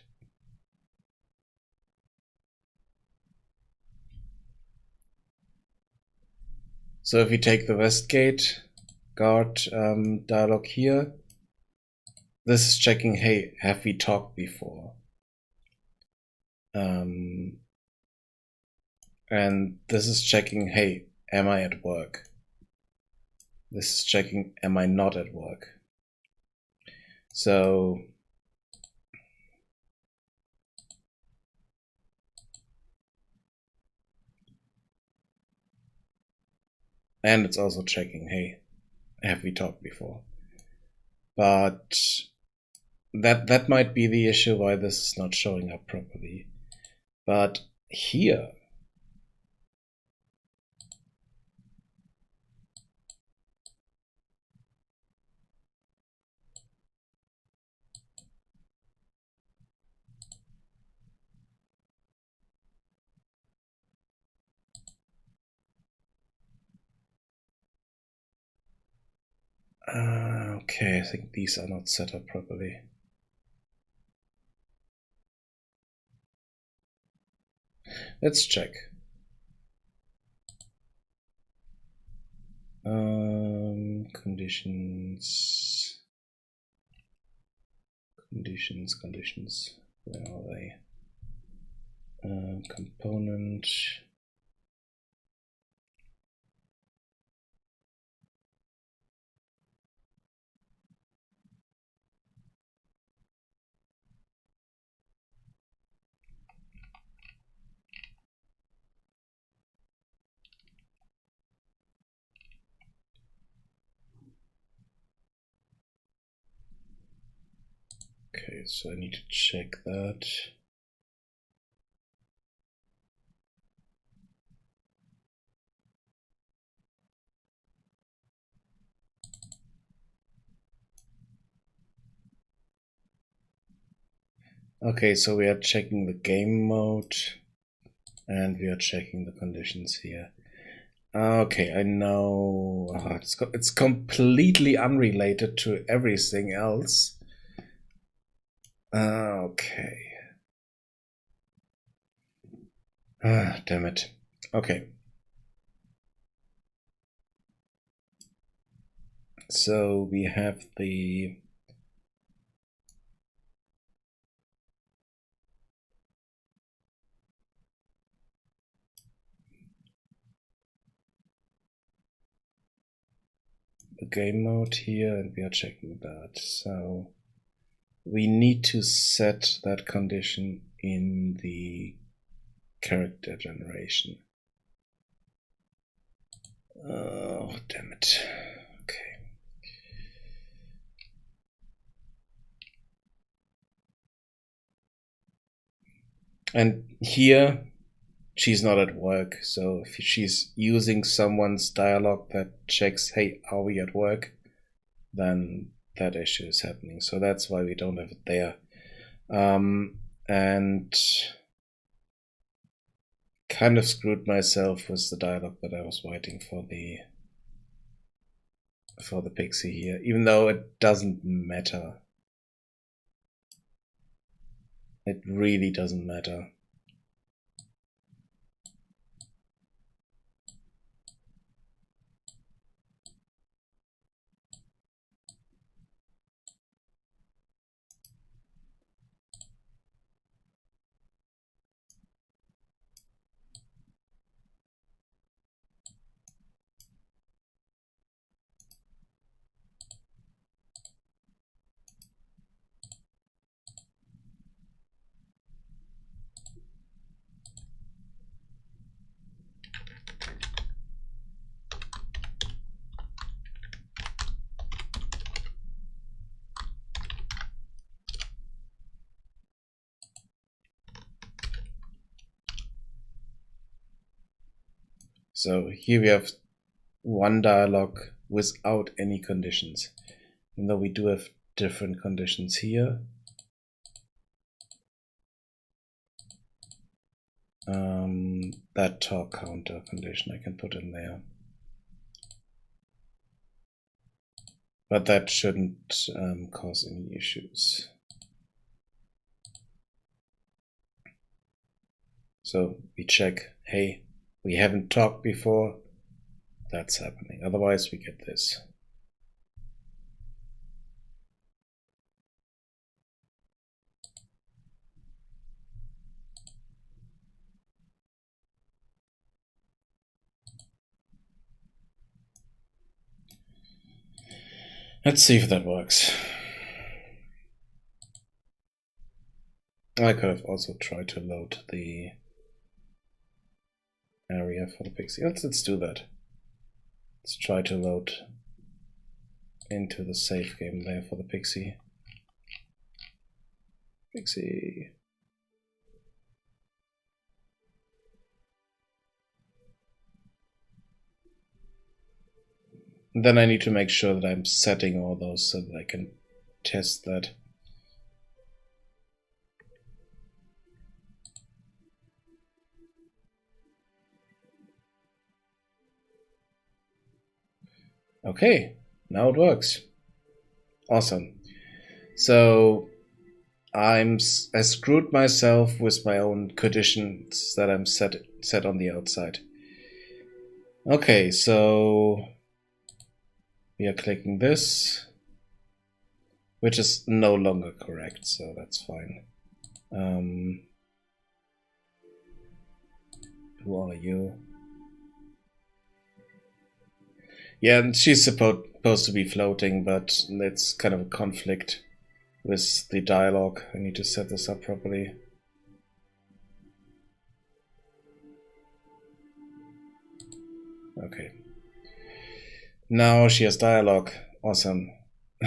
So if we take the Westgate guard dialog here, this is checking, hey, have we talked before? And this is checking, hey, am I at work? This is checking, am I not at work? So and it's also checking, hey, have we talked before? But that might be the issue why this is not showing up properly. But here, Okay, I think these are not set up properly. Let's check. Conditions. Where are they? Component. Okay, so I need to check that. Okay, so we are checking the game mode and we are checking the conditions here. Okay, I know. It's completely unrelated to everything else. Okay. Damn it. Okay. So we have the game mode here, and we are checking that. So we need to set that condition in the character generation. Oh, damn it. Okay. And here, she's not at work, so if she's using someone's dialogue that checks, hey, are we at work? Then that issue is happening. So that's why we don't have it there. And kind of screwed myself with the dialogue that I was writing for the Pixie here, even though it doesn't matter. It really doesn't matter. So here we have one dialogue without any conditions, even though we do have different conditions here. That talk counter condition I can put in there. But that shouldn't cause any issues. So we check, hey, we haven't talked before. That's happening. Otherwise, we get this. Let's see if that works. I could have also tried to load the area for the Pixie. Let's do that. Let's try to load into the save game there for the Pixie. Pixie. And then I need to make sure that I'm setting all those so that I can test that. Okay, Now it works. Awesome. So I screwed myself with my own conditions that I'm set on the outside. Okay, so we are clicking this, which is no longer correct, so that's fine. Who are you? Yeah, and she's supposed to be floating, but it's kind of a conflict with the dialogue. I need to set this up properly. Okay. Now she has dialogue. Awesome.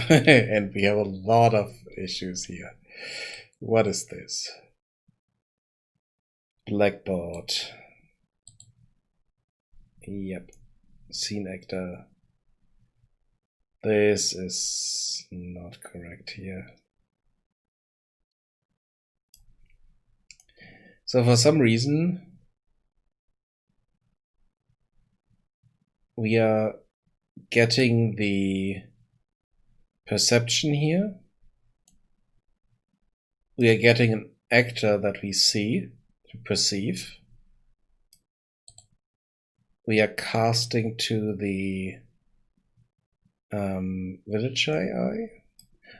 And we have a lot of issues here. What is this? Blackboard. Yep. Scene actor. This is not correct here. So for some reason, we are getting the perception here. We are getting an actor that we see, to perceive. We are casting to the village AI.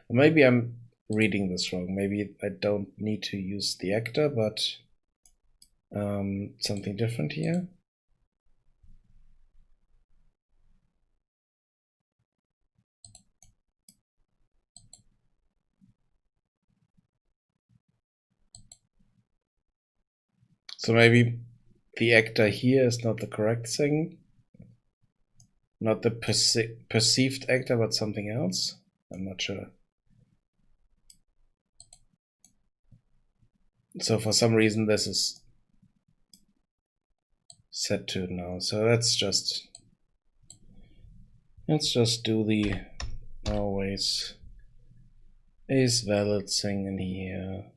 Or maybe I'm reading this wrong. Maybe I don't need to use the actor, but something different here. So maybe the actor here is not the correct thing. Not the perceived actor, but something else. I'm not sure. So for some reason this is set to now. So let's just do the always is valid thing in here.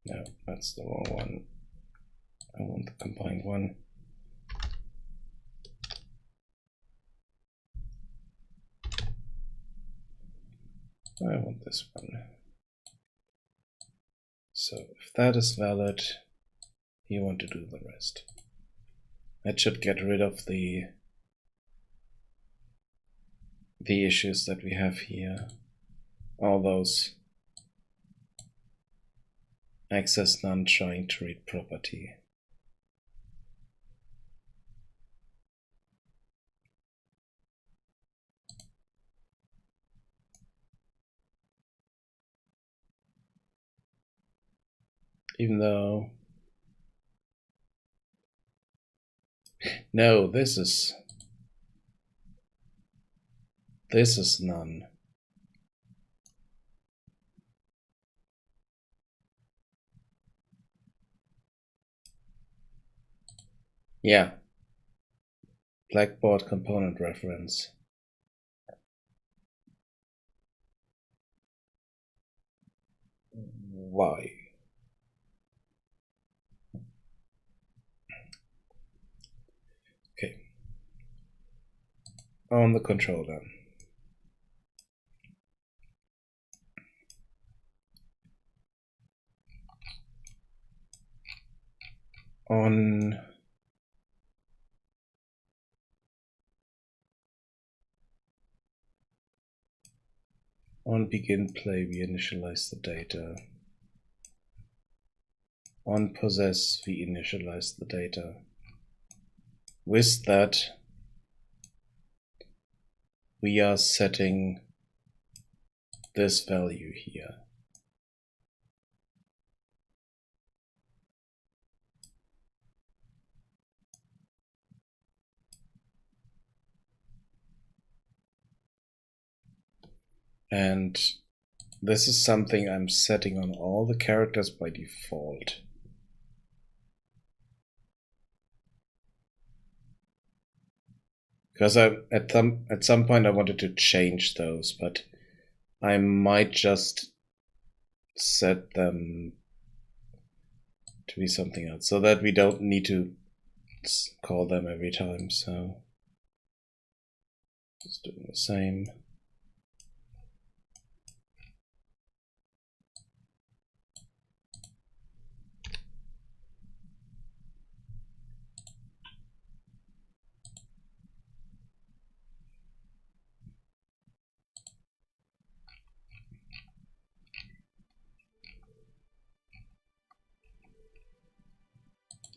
No, that's the wrong one. I want the combined one. I want this one. So if that is valid, you want to do the rest. That should get rid of the issues that we have here. All those access none trying to read property. Even though, no, this is none. Yeah. Blackboard component reference. Why? Okay. On the controller. On begin play, we initialize the data. On possess, we initialize the data. With that, we are setting this value here. And this is something I'm setting on all the characters by default. Because at some point I wanted to change those, but I might just set them to be something else so that we don't need to call them every time. So Just doing the same.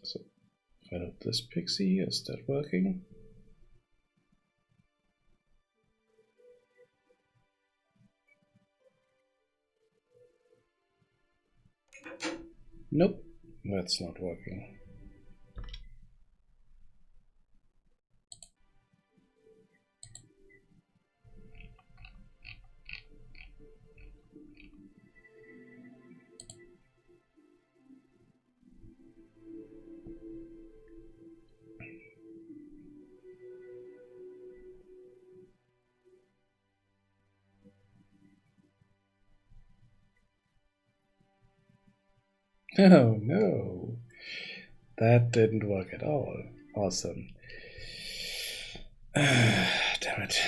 So fire up this Pixie. Is that working? Nope, that's not working. Oh no, that didn't work at all. Awesome. Damn it.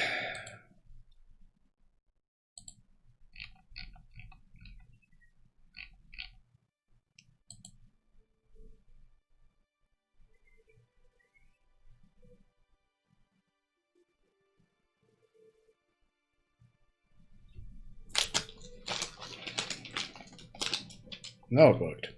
Now it worked.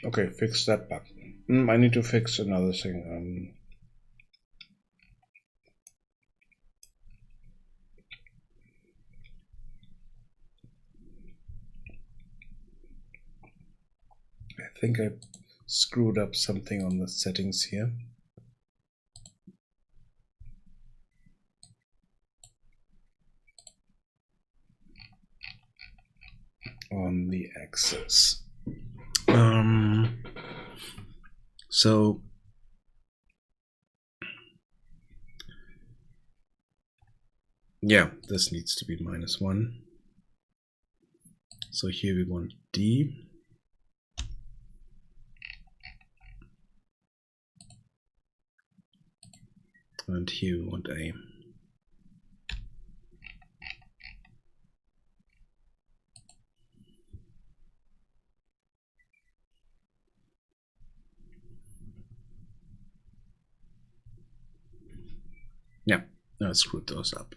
Okay, fix that bug. I need to fix another thing. I think I screwed up something on the settings here. On the axis. So yeah, this needs to be -1. So here we want D. And here we want A. Yeah, I screwed those up.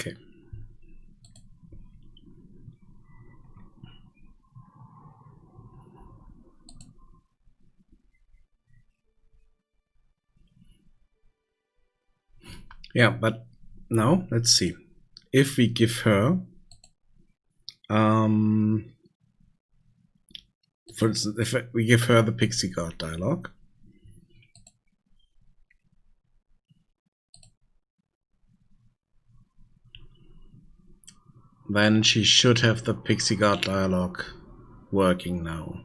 Okay. Yeah, but now let's see. If we give her, for instance, if we give her the Pixie Guard dialog, then she should have the Pixie Guard dialog working now.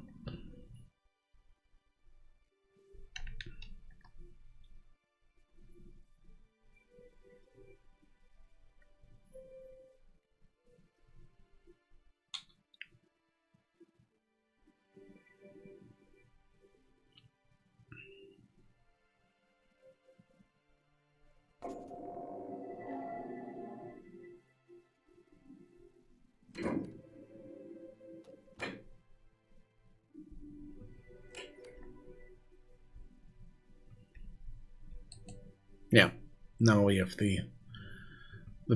Yeah, now we have the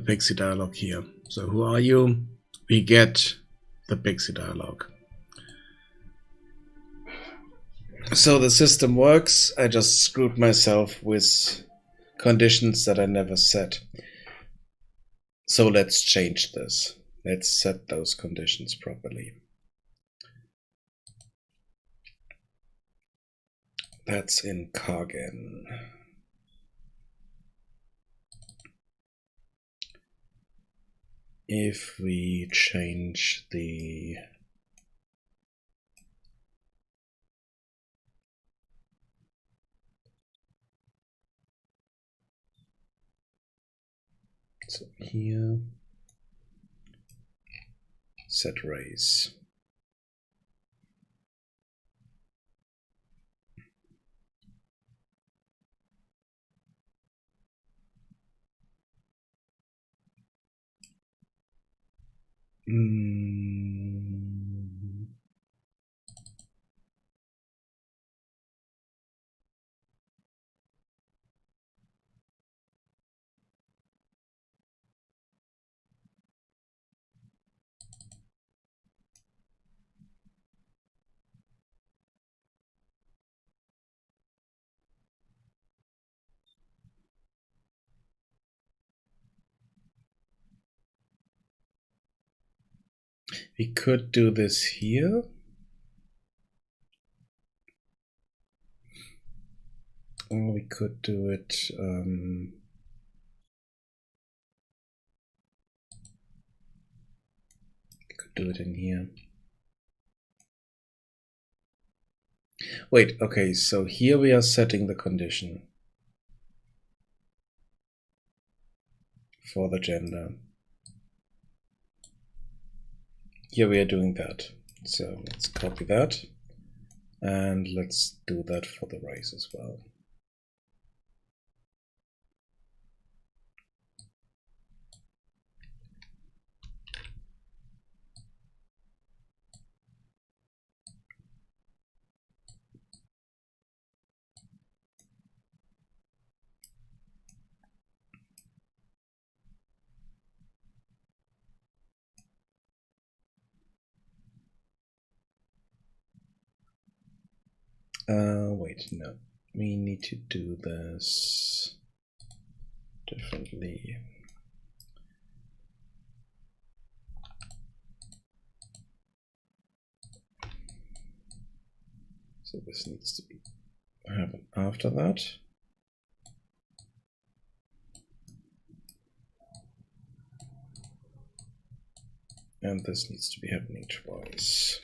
Pixie dialog here. So who are you? We get the Pixie dialog. So the system works. I just screwed myself with conditions that I never set. So let's change this. Let's set those conditions properly. That's in Kagen. If we change the so here set raise. We could do this here. Or we could do it in here. Wait, okay, so here we are setting the condition for the gender. Here we are doing that. So let's copy that and let's do that for the race as well. Wait, no. We need to do this differently. So this needs to happen after that. And this needs to be happening twice.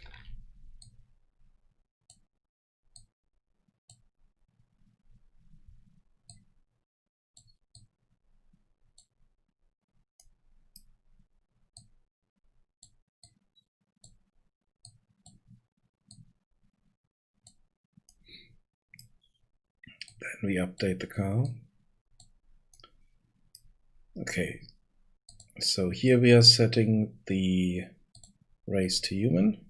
Then we update the car. Okay, so here we are setting the race to human.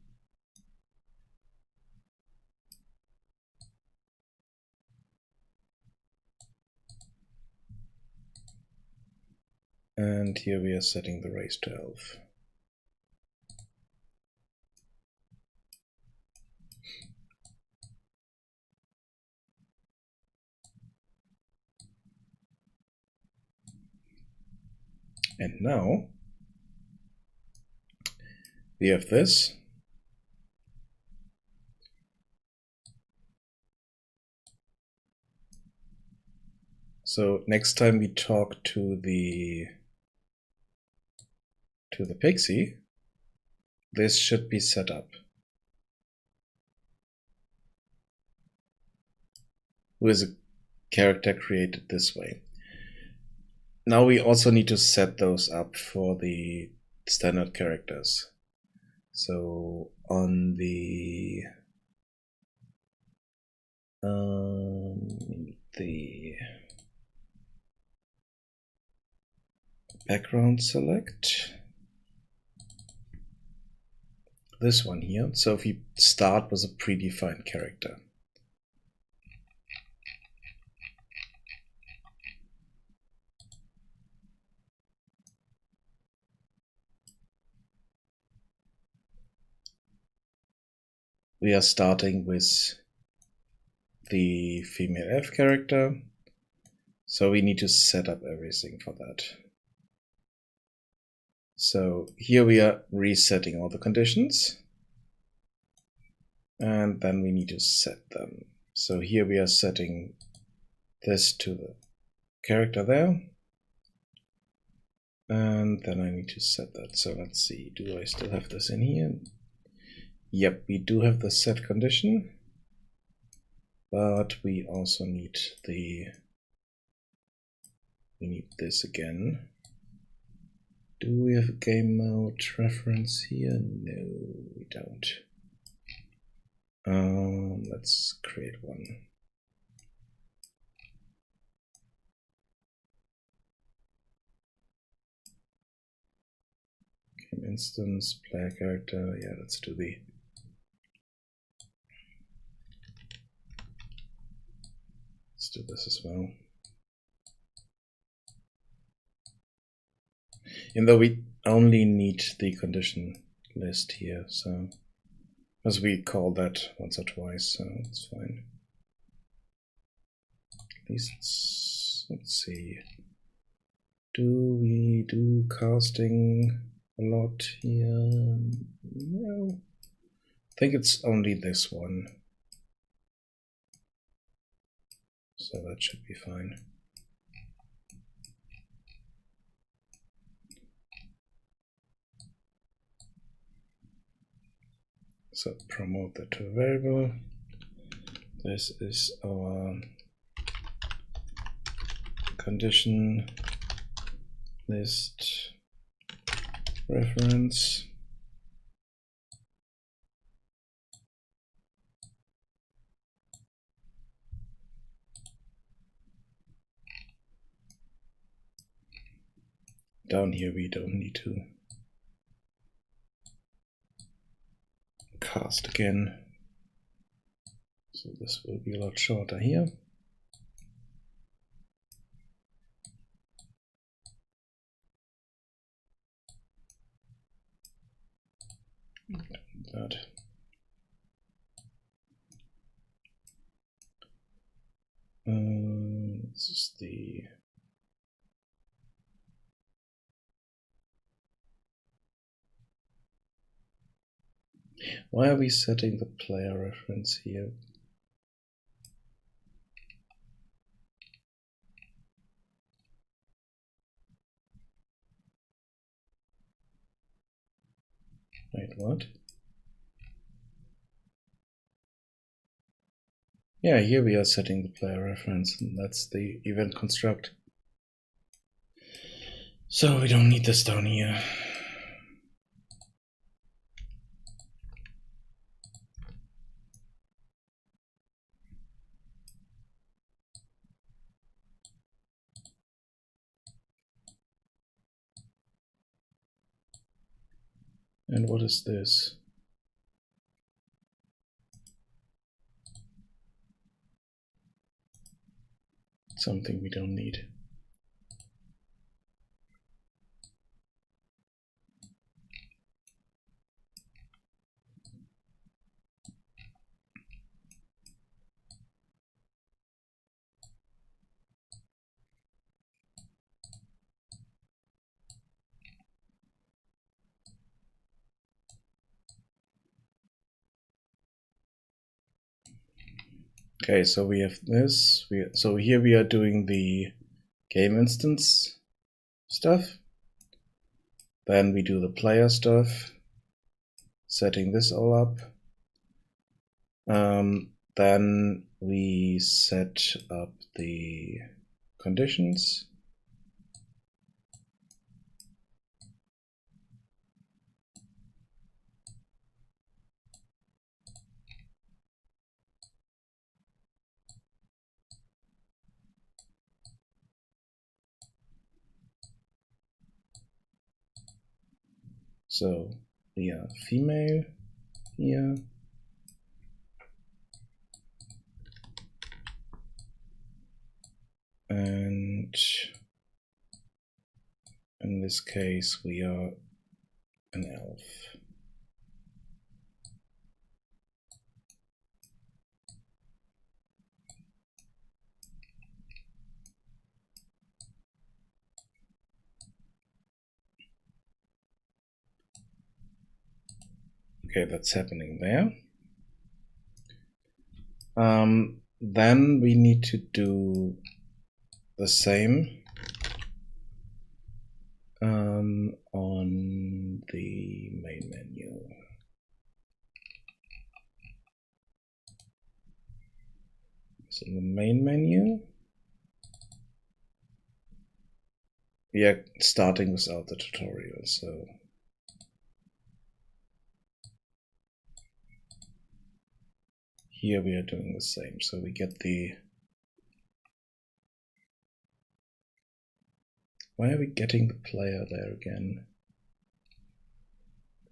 And here we are setting the race to elf. And now we have this. So next time we talk to the Pixie, this should be set up. Who is a character created this way. Now we also need to set those up for the standard characters. So on the background select this one here. So if you start with a predefined character. We are starting with the female elf character. So we need to set up everything for that. So here we are resetting all the conditions. And then we need to set them. So here we are setting this to the character there. And then I need to set that. So let's see, do I still have this in here? Yep, we do have the set condition, but we also need we need this again. Do we have a game mode reference here? No, we don't. Let's create one. Game instance, player character. Yeah, let's do let's do this as well. Even though we only need the condition list here, so as we call that once or twice, so it's fine. At least let's see. Do we do casting a lot here? No. I think it's only this one. So that should be fine. So promote that to a variable. This is our condition list reference. Down here we don't need to cast again. So this will be a lot shorter here. That. This is the why are we setting the player reference here? Wait, what? Yeah, here we are setting the player reference, and that's the event construct. So we don't need this down here. And what is this? Something we don't need. Okay, so we have this. So here we are doing the game instance stuff. Then we do the player stuff, setting this all up. Then we set up the conditions. So we are female here. And in this case, we are an elf. Okay, that's happening there. then we need to do the same on the main menu. So in the main menu, we are starting without the tutorial, so here we are doing the same. So we get the, why are we getting the player there again?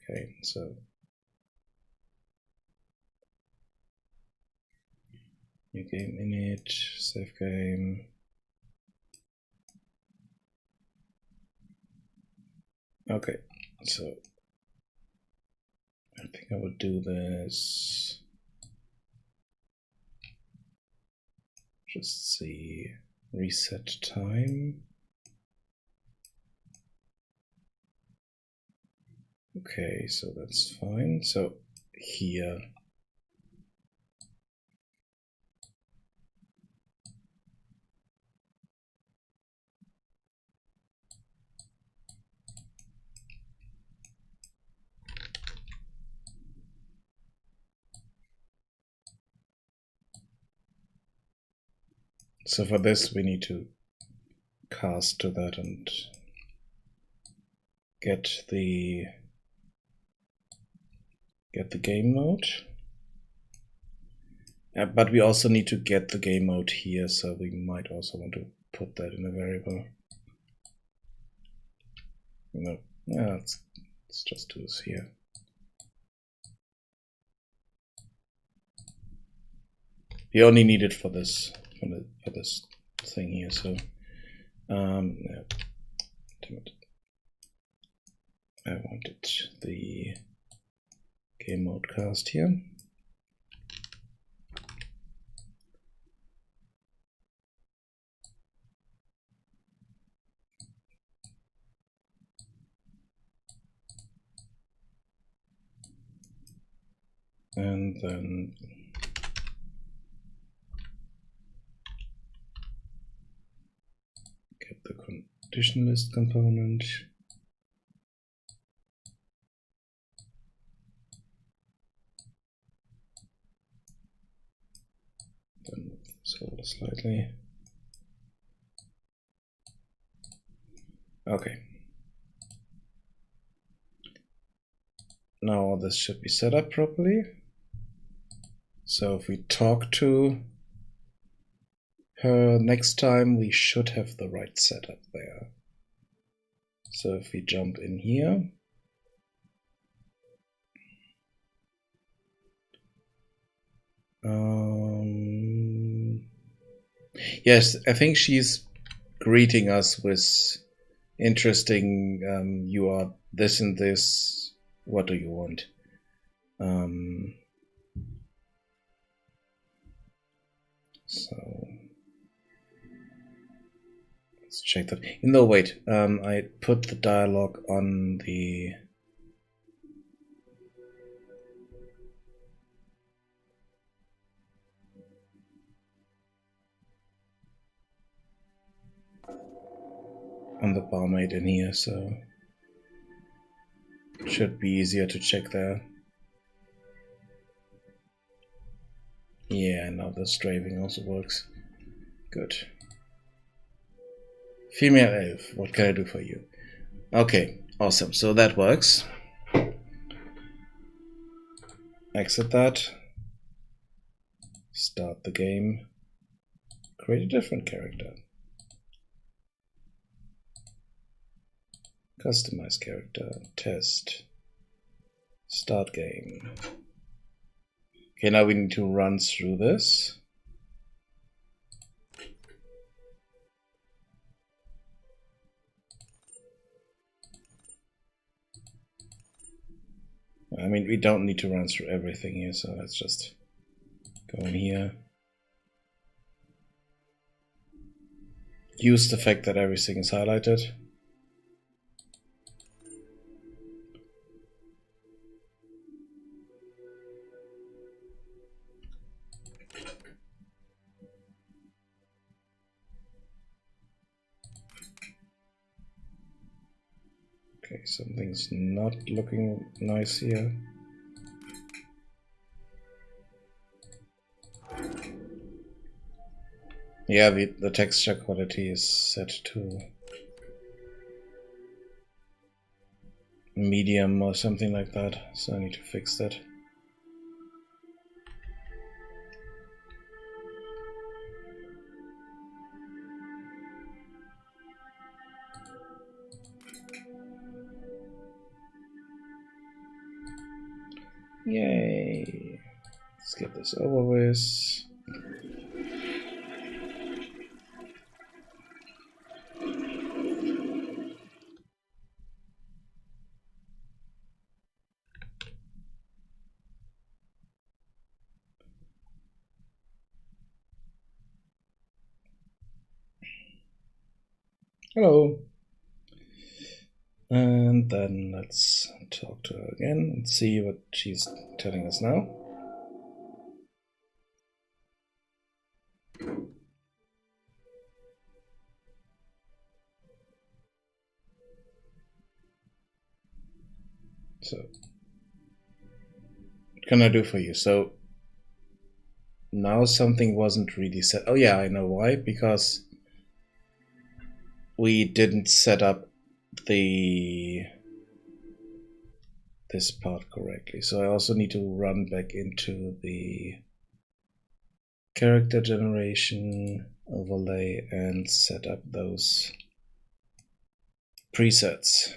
Okay, so new game init, save game. Okay, so I think I will do this. Just see, reset time. Okay, so that's fine. So here, so for this we need to cast to that and get the game mode. But we also need to get the game mode here, so we might also want to put that in a variable. No, yeah, let's just do this here. We only need it for this thing here, so yeah. Damn it. I wanted the game mode cast here. And then get the condition list component. Then move this over slightly. Okay. Now this should be set up properly. So if we talk to her next time, we should have the right setup there. So if we jump in here, yes, I think she's greeting us with interesting, you are this and this, what do you want? So let's check that. No, wait, I put the dialogue on the barmaid in here, so it should be easier to check there. Yeah, now the strafing also works. Good. Female elf, what can I do for you? Okay, awesome. So that works. Exit that. Start the game. Create a different character. Customize character. Test. Start game. Okay, now we need to run through this. I mean, we don't need to run through everything here, so let's just go in here. Use the fact that everything is highlighted. Okay, something's not looking nice here. Yeah, the texture quality is set to medium or something like that, so I need to fix that. Yay! Let's get this over with. Hello. And then let's talk to her again and see what she's telling us now. So, what can I do for you? So, now something wasn't really set. Oh yeah, I know why. Because we didn't set up this part correctly. So I also need to run back into the character generation overlay and set up those presets.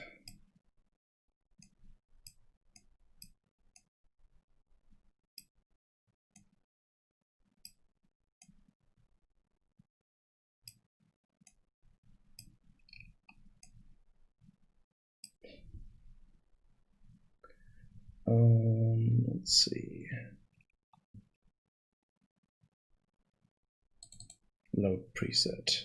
Let's see. Load preset.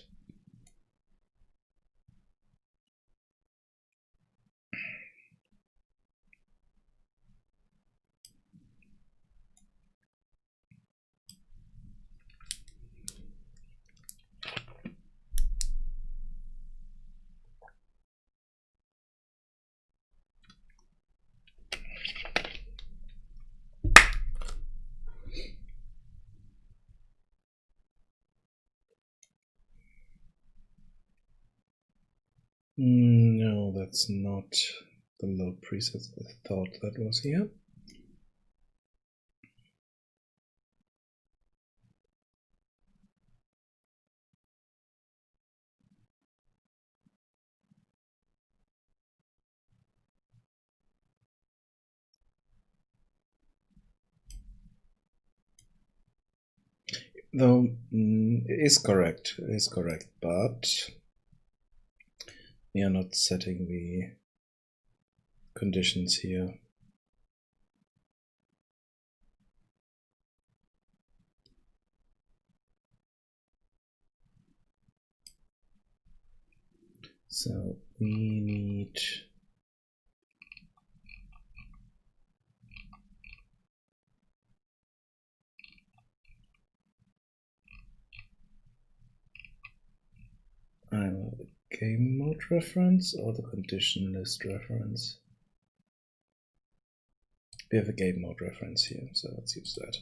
No, that's not the load presets. I thought that was here. Though it is correct, but we are not setting the conditions here. So we need either the game mode reference or the condition list reference. We have a game mode reference here, so let's use that.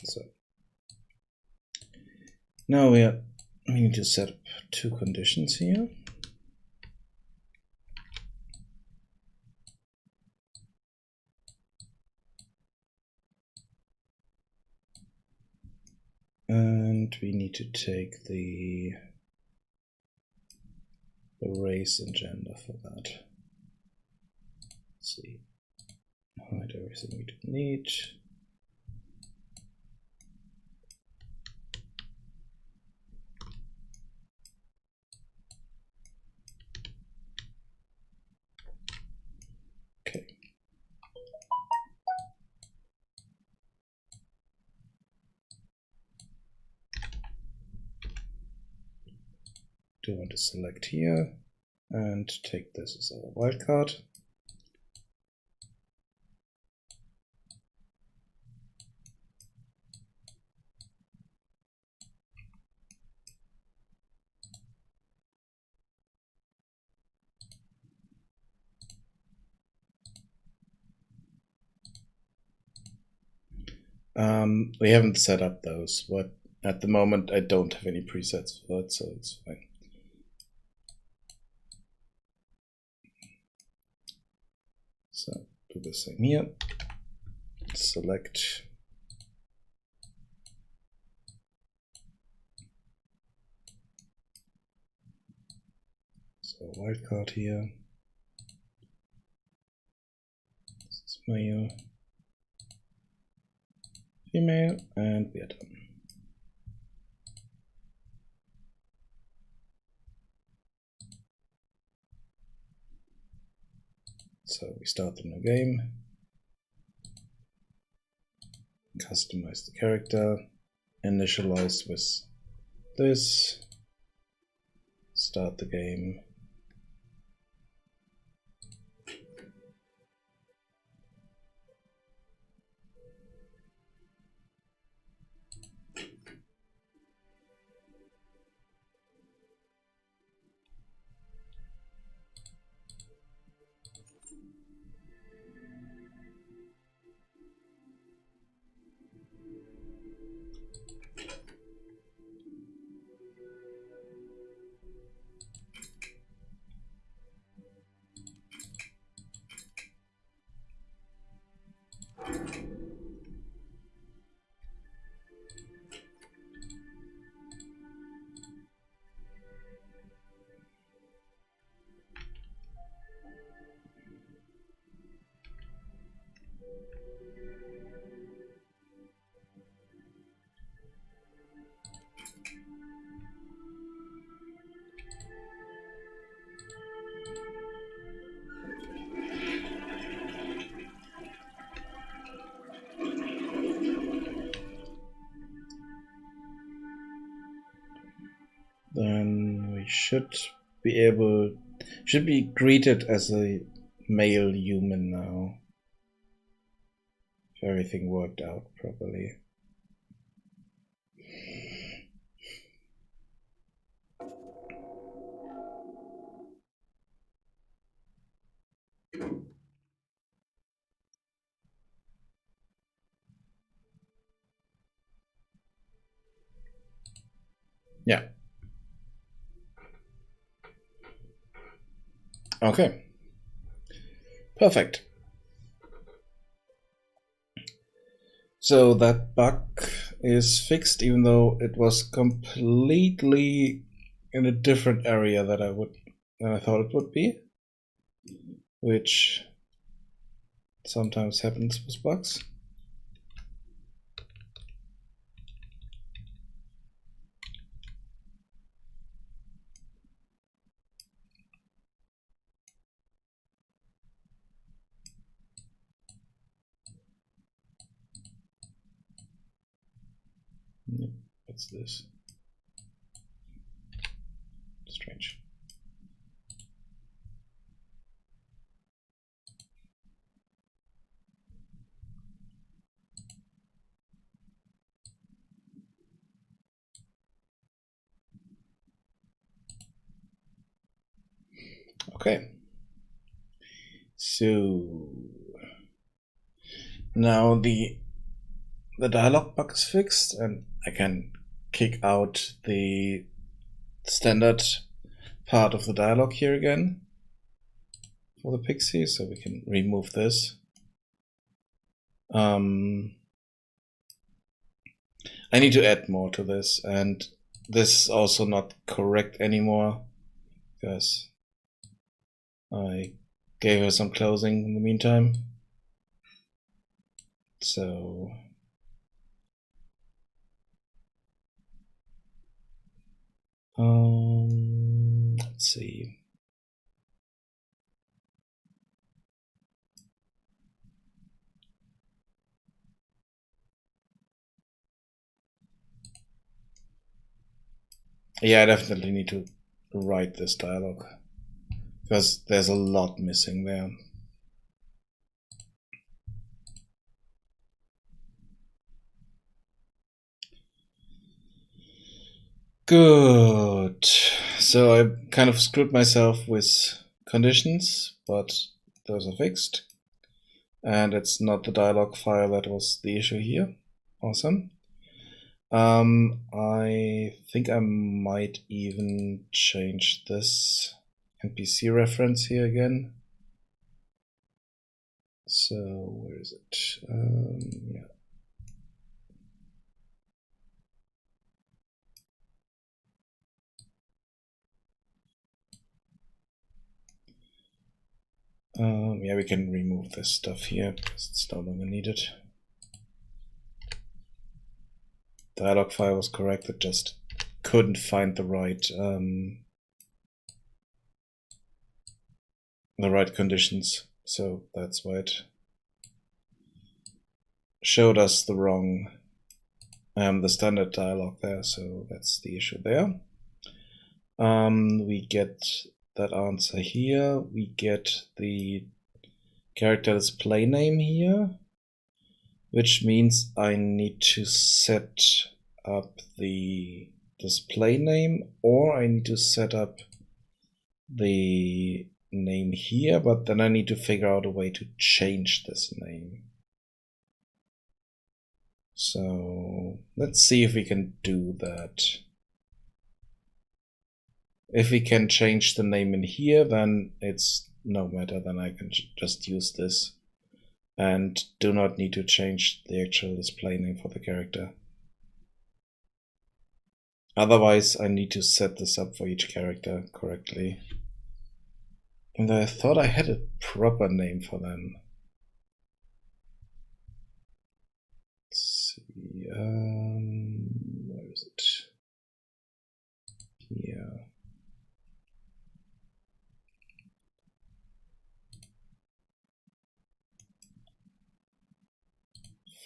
So now we need to set up two conditions here. And we need to take the race and gender for that. Let's see. Hide everything we don't need. Okay. do want to select here and take this as our wildcard. We haven't set up those, but at the moment I don't have any presets for it, so it's fine. So do the same here. Select so wildcard here. This is male, female, and we are done. So we start the new game, customize the character, initialize with this, start the game. Then we should be greeted as a male human now. If everything worked out properly. Yeah. Okay. Perfect. So that bug is fixed, even though it was completely in a different area than I thought it would be, which sometimes happens with bugs. What's this? Strange. Okay. So now the dialog bug is fixed, and I can kick out the standard part of the dialog here again for the Pixie, so we can remove this. I need to add more to this, and this is also not correct anymore because I gave her some closing in the meantime. So let's see. Yeah, I definitely need to write this dialogue, because there's a lot missing there. Good. So I kind of screwed myself with conditions, but those are fixed. And it's not the dialog file that was the issue here. Awesome. I think I might even change this NPC reference here again. So where is it? Yeah. Yeah, we can remove this stuff here because it's no longer needed. Dialog file was correct, it just couldn't find the right conditions, so that's why it showed us the wrong the standard dialog there, so that's the issue there. We get that answer here, we get the character display name here, which means I need to set up the display name, or I need to set up the name here, but then I need to figure out a way to change this name. So let's see if we can do that. If we can change the name in here, then it's no matter, then I can just use this and do not need to change the actual display name for the character. Otherwise, I need to set this up for each character correctly. And I thought I had a proper name for them. Let's see, where is it? Here.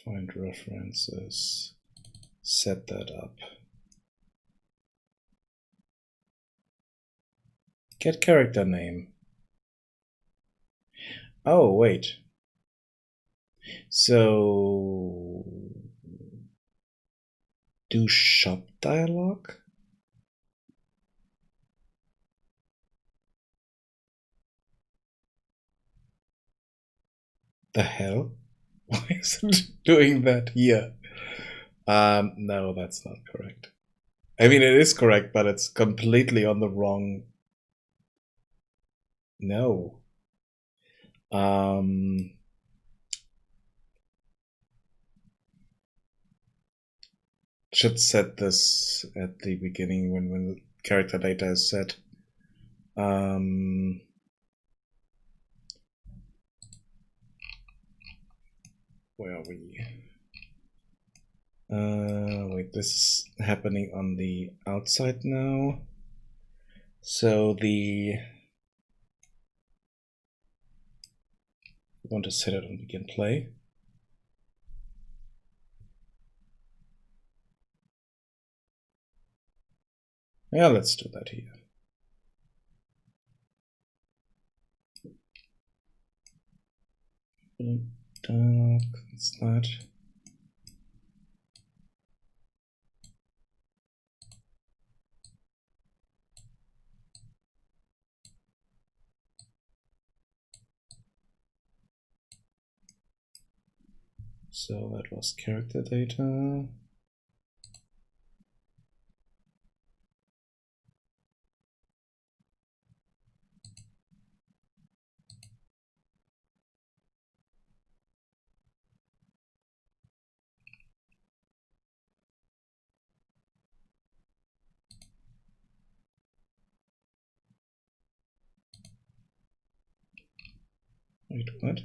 Find references, set that up. Get character name. Oh, wait. So do shop dialog? The hell? Why is it doing that here? No, that's not correct. I mean, it is correct, but it's completely on the wrong. No. Should set this at the beginning when the character data is set. Where are we? Wait, this is happening on the outside now. So we want to set it on begin play. Yeah, let's do that here. That's that. So that was character data. Wait, what?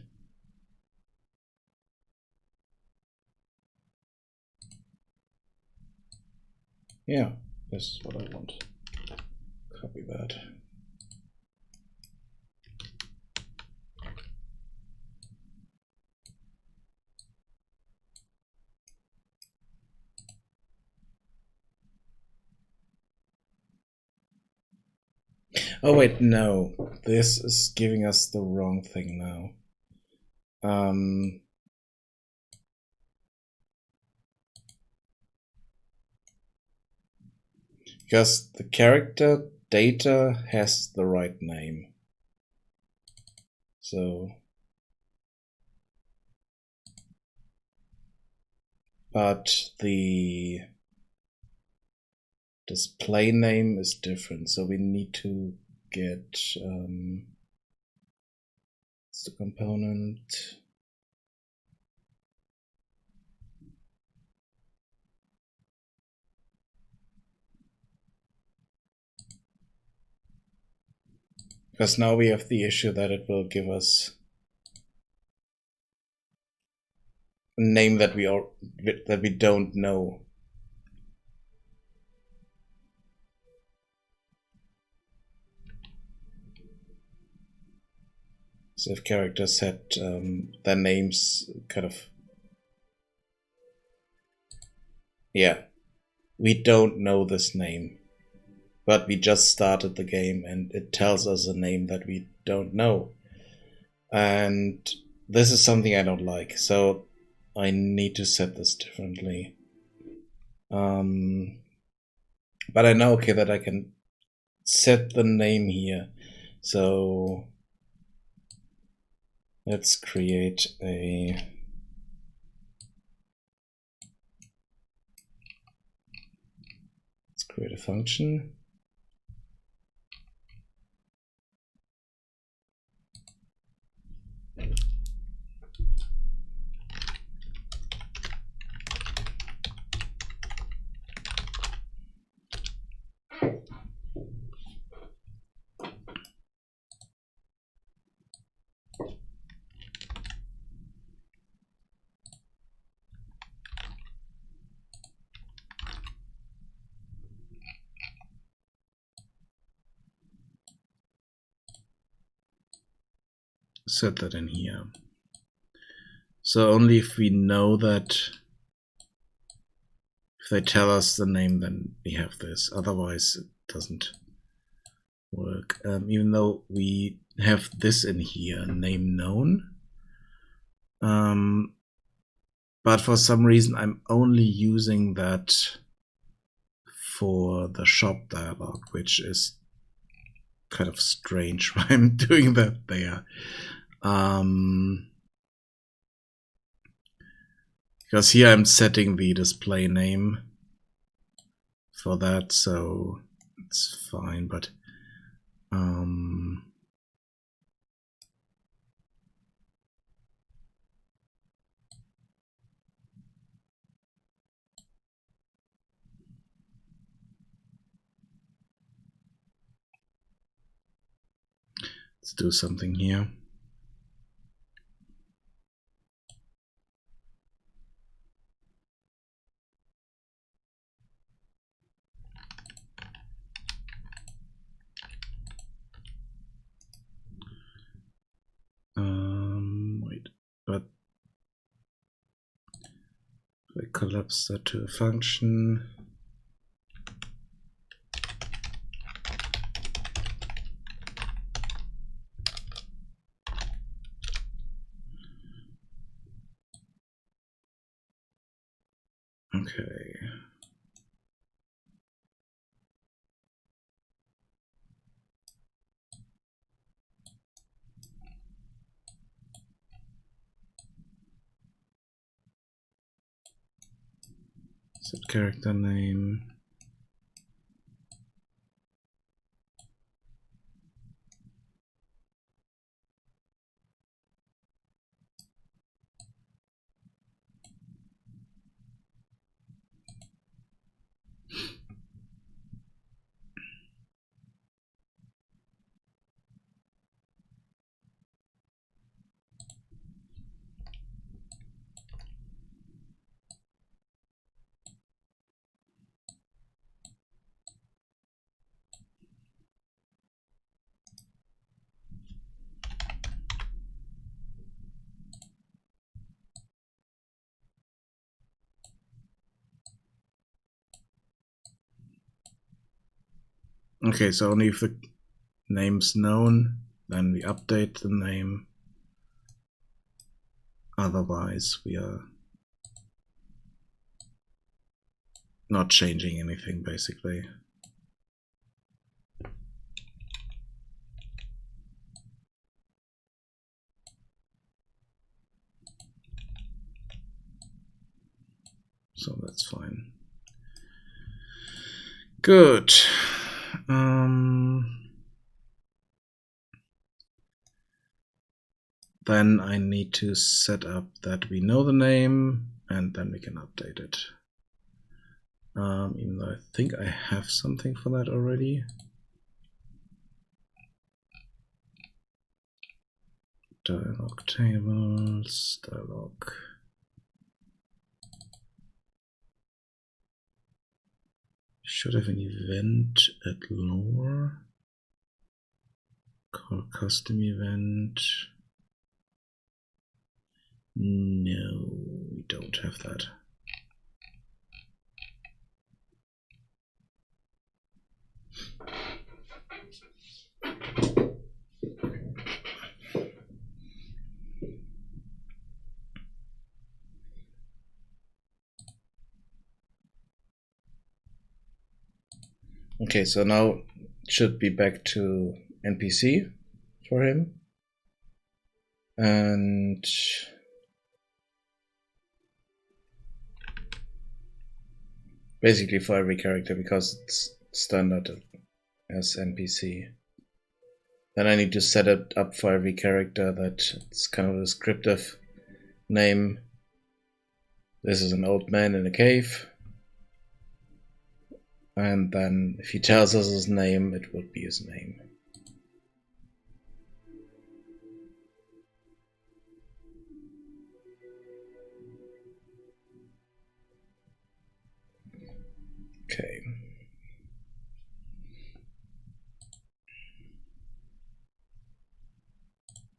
Yeah, this is what I want. Copy that. Oh wait, no. This is giving us the wrong thing now. Because the character data has the right name. So, but the display name is different. So we need to get it's the component. Because now we have the issue that it will give us a name that we don't know. So if characters had their names kind of, yeah, we don't know this name, but we just started the game and it tells us a name that we don't know. And this is something I don't like, so I need to set this differently. But I know, okay, that I can set the name here. So let's create a function. Set that in here. So only if we know that, if they tell us the name, then we have this. Otherwise, it doesn't work. Even though we have this in here, name known. But for some reason, I'm only using that for the shop dialog, which is kind of strange why I'm doing that there. Because here I'm setting the display name for that, so it's fine, but let's do something here. Wait, but if I collapse that to a function, okay. Set character name. Okay, so only if the name's known, then we update the name. Otherwise, we are not changing anything, basically. So that's fine. Good. Then I need to set up that we know the name, and then we can update it. Even though I think I have something for that already. Dialog tables, dialog. Should have an event at lore. Call custom event. No, we don't have that. Okay, so now it should be back to NPC for him. And basically for every character, because it's standard as NPC. Then I need to set it up for every character that it's kind of a descriptive name. This is an old man in a cave. And then if he tells us his name, it would be his name. Okay.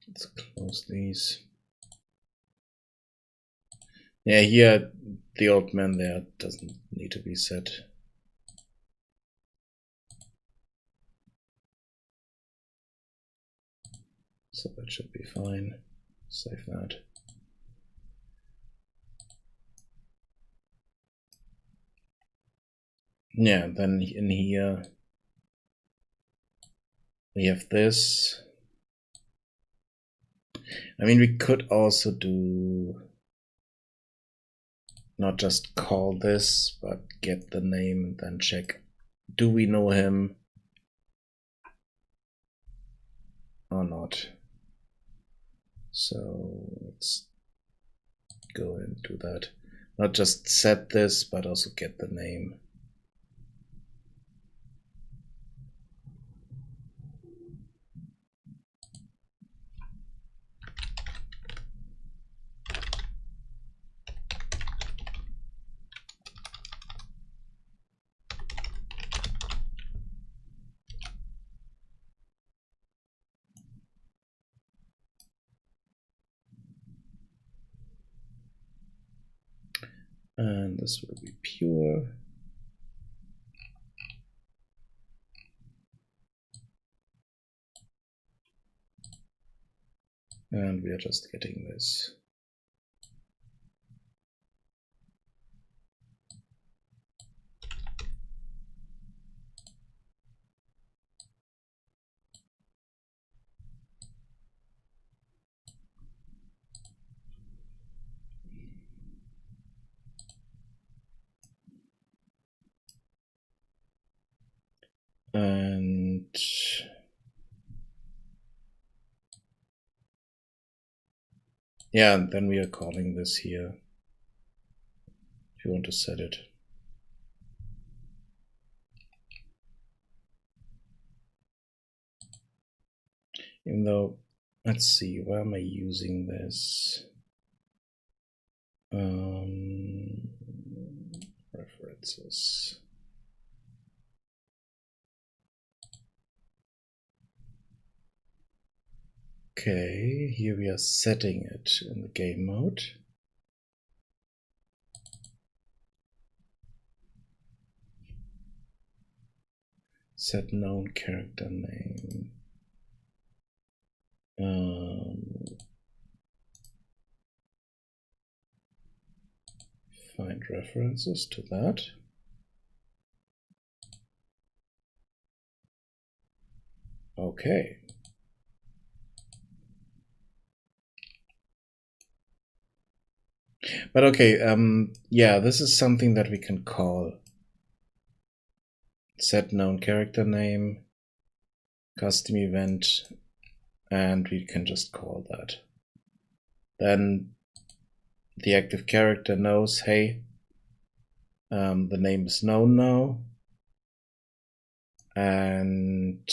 Let's close these. Yeah, here the old man there doesn't need to be set. So that should be fine. Save that. Yeah, then in here we have this. I mean, we could also do not just call this, but get the name and then check, do we know him or not? So let's go and do that. Not just set this, but also get the name. And this will be pure. And we are just getting this. And yeah, and then we are calling this here if you want to set it. Even though, let's see, where am I using this? References. Okay, here we are setting it in the game mode. set known character name. Find references to that. Okay. But okay, yeah, this is something that we can call set known character name, custom event, and we can just call that. Then the active character knows, hey, the name is known now, and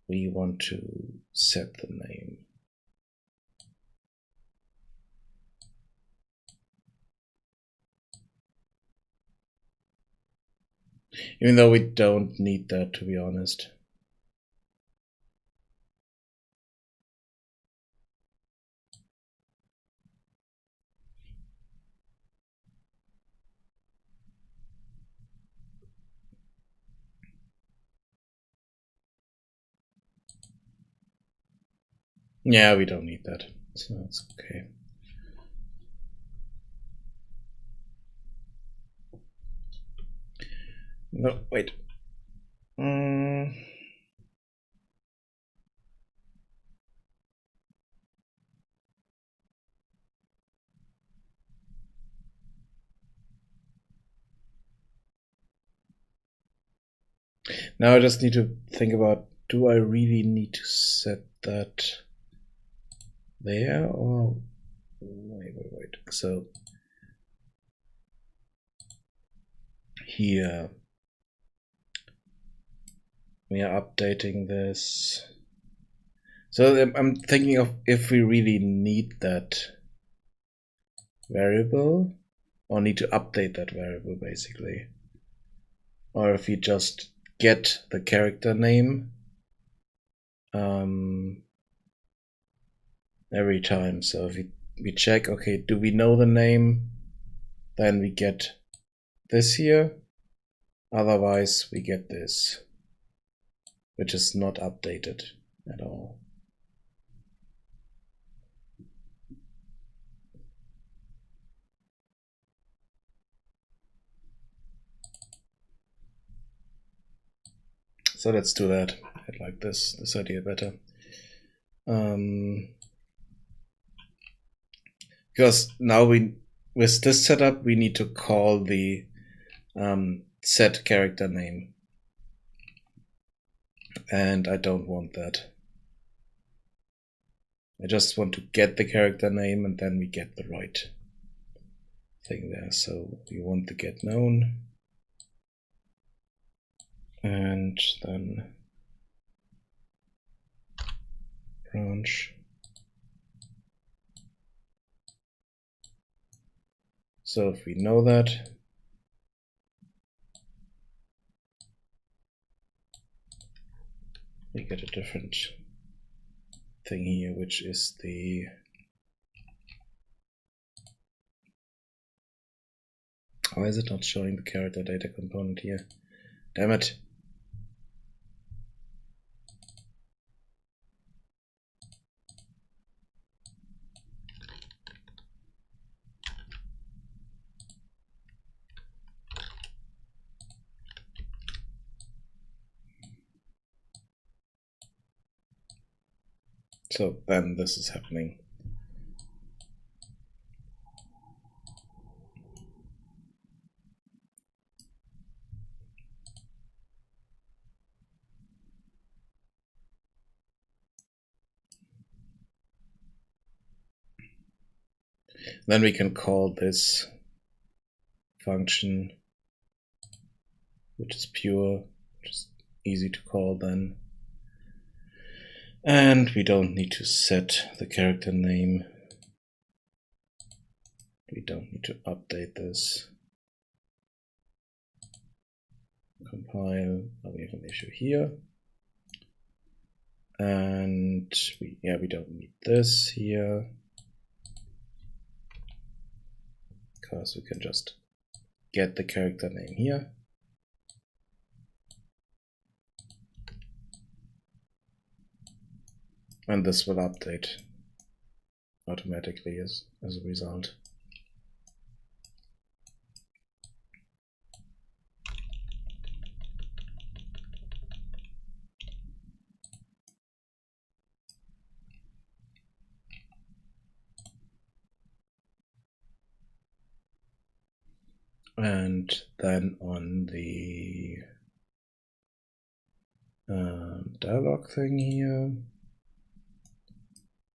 we want to set the name. Even though we don't need that, to be honest. Yeah, we don't need that, so that's okay. No, wait. Now I just need to think about, do I really need to set that there, or wait. So here we are updating this. So I'm thinking of if we really need that variable, or need to update that variable basically, or if we just get the character name every time. So if we check, okay, do we know the name, then we get this here, otherwise we get this, which is not updated at all. So let's do that. I like this idea better. Because now with this setup, we need to call the set character name. And I don't want that. I just want to get the character name, and then we get the right thing there. So we want the get known. And then branch. So if we know that, we get a different thing here, which is the why is it not showing the character data component here? Damn it. So then this is happening. Then we can call this function, which is pure, which is easy to call then. And we don't need to set the character name. We don't need to update this. Compile. Oh, we have an issue here. And we don't need this here, because we can just get the character name here. And this will update automatically as a result. And then on the dialog thing here,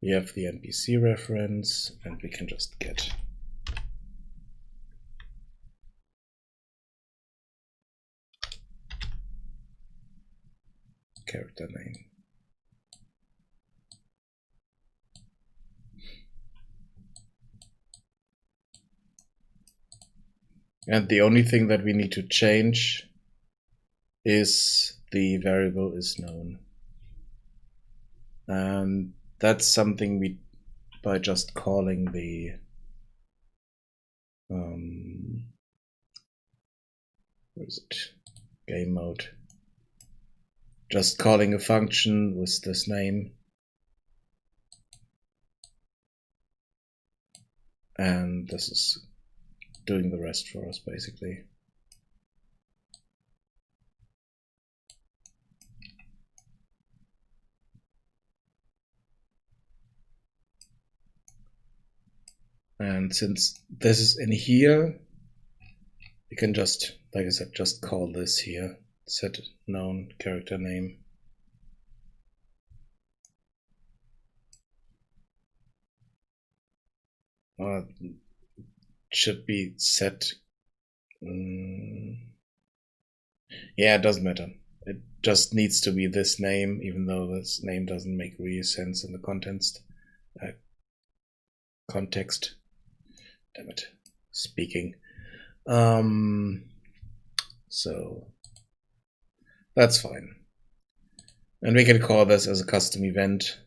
we have the NPC reference, and we can just get character name. And the only thing that we need to change is the variable is known. And that's something we, by just calling the where is it? Game mode. Just calling a function with this name. And this is doing the rest for us, basically. And since this is in here, we can just, like I said, just call this here, set known character name. Should be set. Yeah, it doesn't matter. It just needs to be this name, even though this name doesn't make real sense in the context. Damn it, speaking. So that's fine. And we can call this as a custom event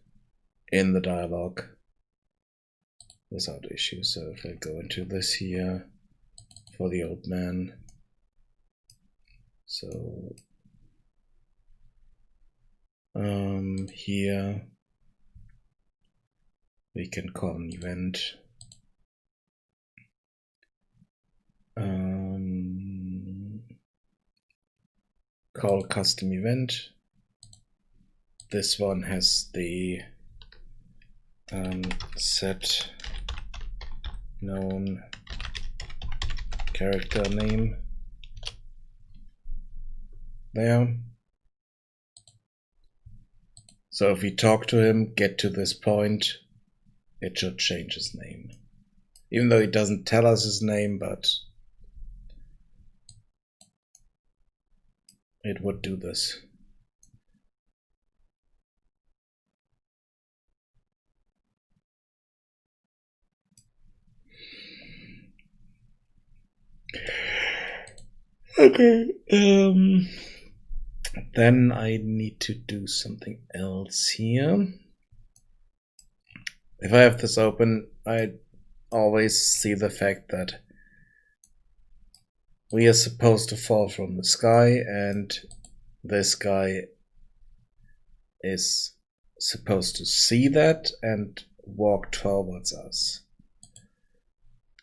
in the dialog without issue. So if I go into this here for the old man, so here we can call an event. Call custom event. This one has the set known character name there. So if we talk to him, get to this point, it should change his name. Even though it doesn't tell us his name, but it would do this. Okay. Then I need to do something else here. If I have this open, I always see the fact that we are supposed to fall from the sky, and this guy is supposed to see that and walk towards us.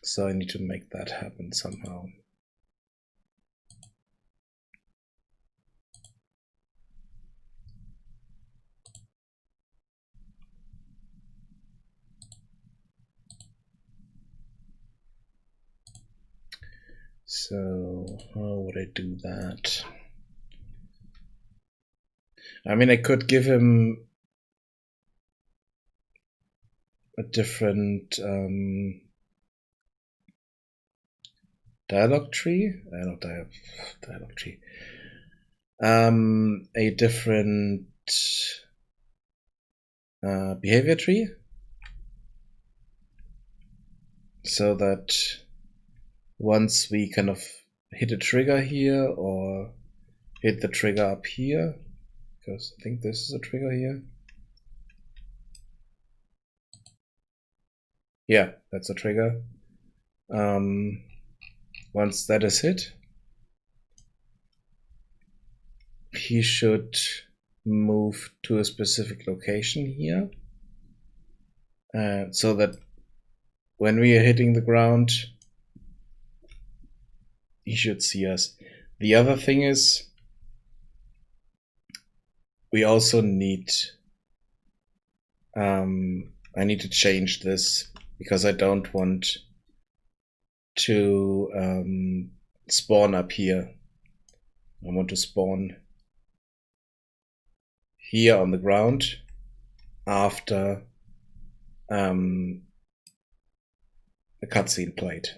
So I need to make that happen somehow. So how would I do that? I mean, I could give him a different dialog tree. Not dialog tree. A different behavior tree, so that once we kind of hit a trigger here or hit the trigger up here, because I think this is a trigger here. Yeah, that's a trigger. Once that is hit, he should move to a specific location here, so that when we are hitting the ground, he should see us. The other thing is, we also need, I need to change this because I don't want to spawn up here. I want to spawn here on the ground after the cutscene played.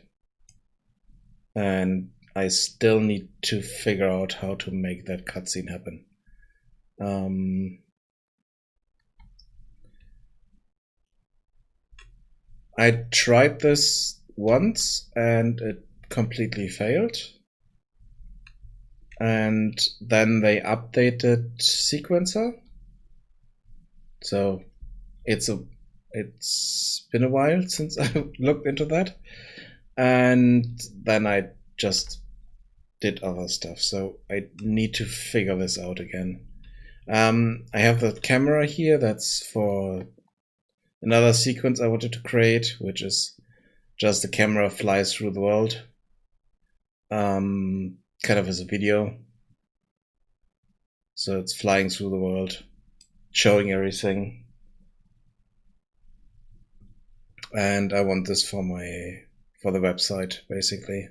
And I still need to figure out how to make that cutscene happen. I tried this once and it completely failed. And then they updated Sequencer. So it's been a while since I looked into that. And then I just did other stuff. So I need to figure this out again. I have the camera here. That's for another sequence I wanted to create, which is just the camera flies through the world. Kind of as a video. So it's flying through the world, showing everything. And I want this for the website, basically.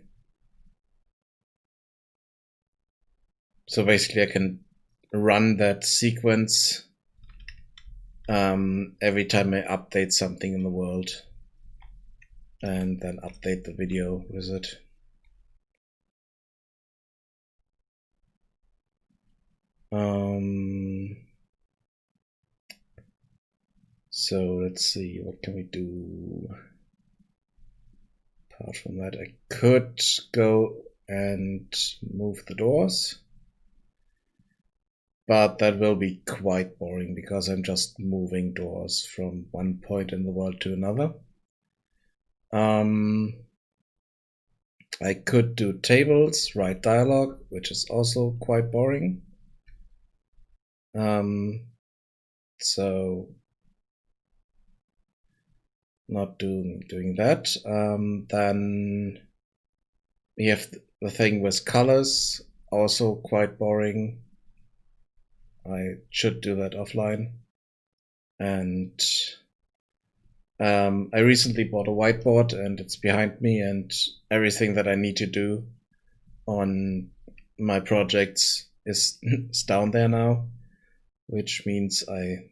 So basically I can run that sequence every time I update something in the world, and then update the video with it. So let's see, what can we do? Apart from that, I could go and move the doors, but that will be quite boring because I'm just moving doors from one point in the world to another. I could do tables, write dialogue, which is also quite boring. So not doing that. Then we have the thing with colors, also quite boring. I should do that offline. And I recently bought a whiteboard and it's behind me, and everything that I need to do on my projects is down there now, which means I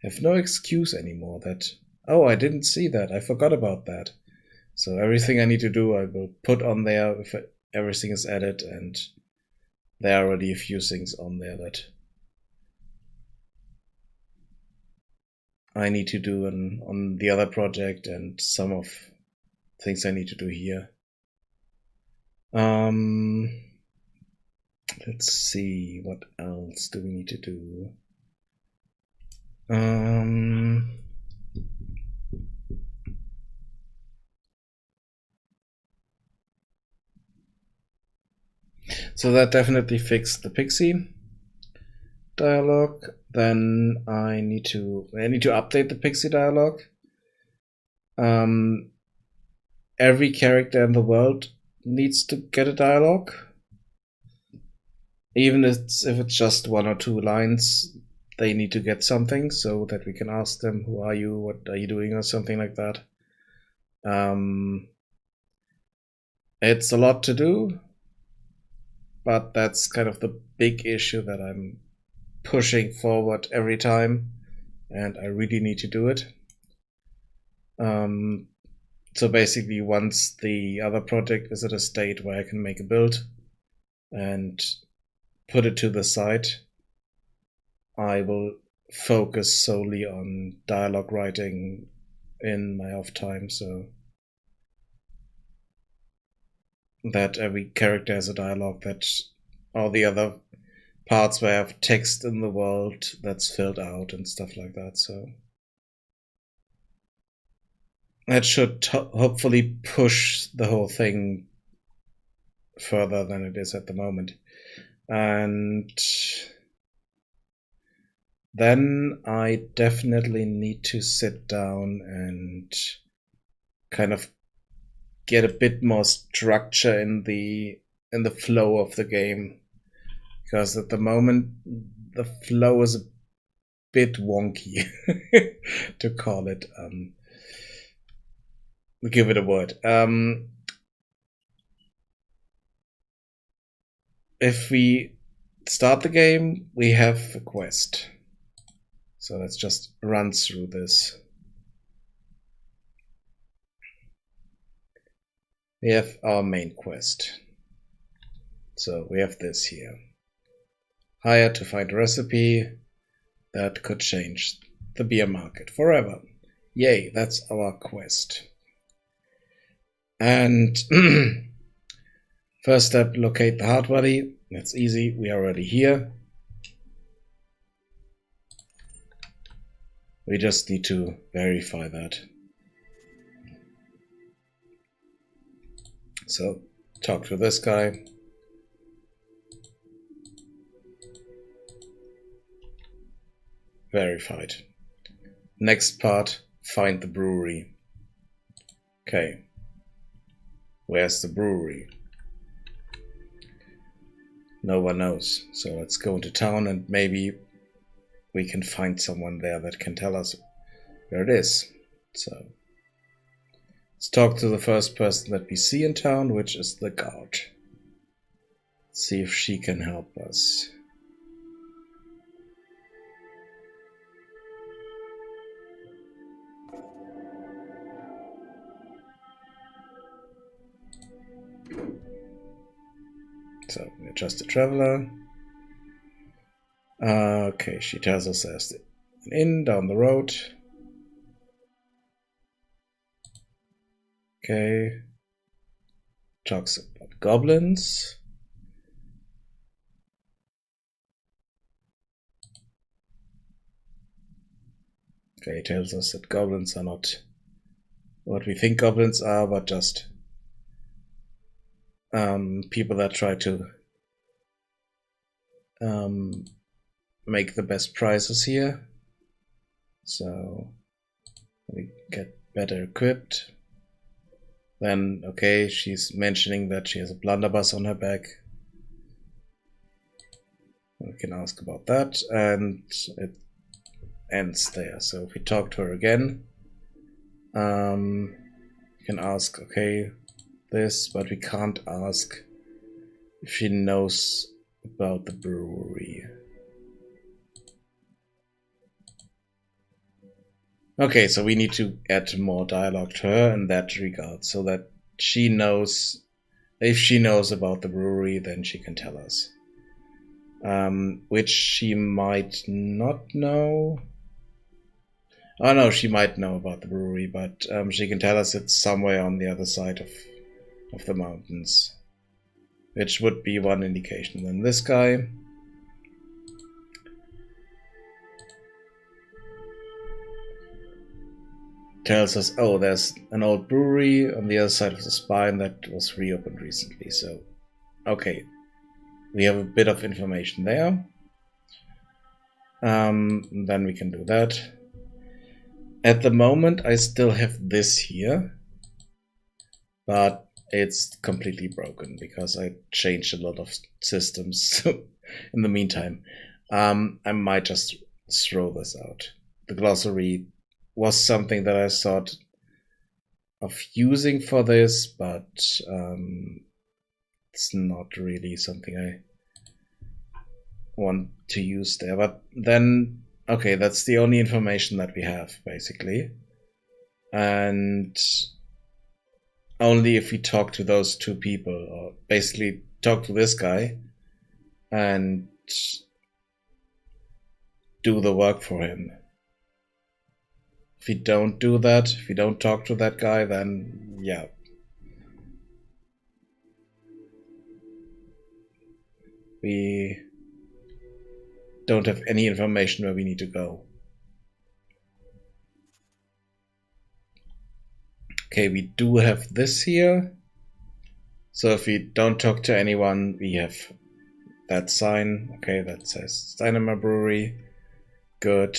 have no excuse anymore that, oh, I didn't see that, I forgot about that. So everything I need to do, I will put on there if everything is added, and there are already a few things on there that I need to do on the other project, and some of things I need to do here. Let's see, what else do we need to do? So that definitely fixed the Pixie dialogue. Then I need to update the Pixie dialogue. Every character in the world needs to get a dialogue, even if it's just 1 or 2 lines. They need to get something so that we can ask them, who are you, what are you doing, or something like that. It's a lot to do, but that's kind of the big issue that I'm pushing forward every time, and I really need to do it. So basically, once the other project is at a state where I can make a build and put it to the side, I will focus solely on dialogue writing in my off time, so that every character has a dialogue, that all the other parts where I have text in the world that's filled out and stuff like that. So that should hopefully push the whole thing further than it is at the moment. And then I definitely need to sit down and kind of get a bit more structure in the flow of the game, because at the moment the flow is a bit wonky to call it. Give it a word. If we start the game, we have a quest. So let's just run through this. We have our main quest. So we have this here. Hire to find a recipe that could change the beer market forever. Yay, that's our quest. And first step, locate the hard body. That's easy, we are already here. We just need to verify that. So, talk to this guy. Verified. Next part, find the brewery. Okay. Where's the brewery? No one knows. So let's go into town and maybe we can find someone there that can tell us where it is. So let's talk to the first person that we see in town, which is the guard. Let's see if she can help us. So we're just a traveler. Okay, she tells us there's an inn down the road. Okay. Talks about goblins. Okay, tells us that goblins are not what we think goblins are, but just people that try to make the best prices here. So we get better equipped. Then, okay, she's mentioning that she has a blunderbuss on her back. We can ask about that, and it ends there. So if we talk to her again, we can ask, okay, this, but we can't ask if she knows about the brewery. Okay, so we need to add more dialogue to her in that regard, so that she knows. If she knows about the brewery, then she can tell us. Which she might not know. Oh no, she might know about the brewery, but she can tell us it's somewhere on the other side of the mountains. Which would be one indication. Then this guy. Tells us, oh, there's an old brewery on the other side of the spine that was reopened recently. So, okay, we have a bit of information there. Then we can do that. At the moment, I still have this here, but it's completely broken because I changed a lot of systems in the meantime. I might just throw this out. The glossary was something that I thought of using for this, but it's not really something I want to use there. But then, okay, that's the only information that we have, basically. And only if we talk to those two people, or basically talk to this guy and do the work for him. If we don't do that, if we don't talk to that guy, then yeah. We don't have any information where we need to go. Okay, we do have this here. So if we don't talk to anyone, we have that sign. Okay, that says Dynama Brewery. Good.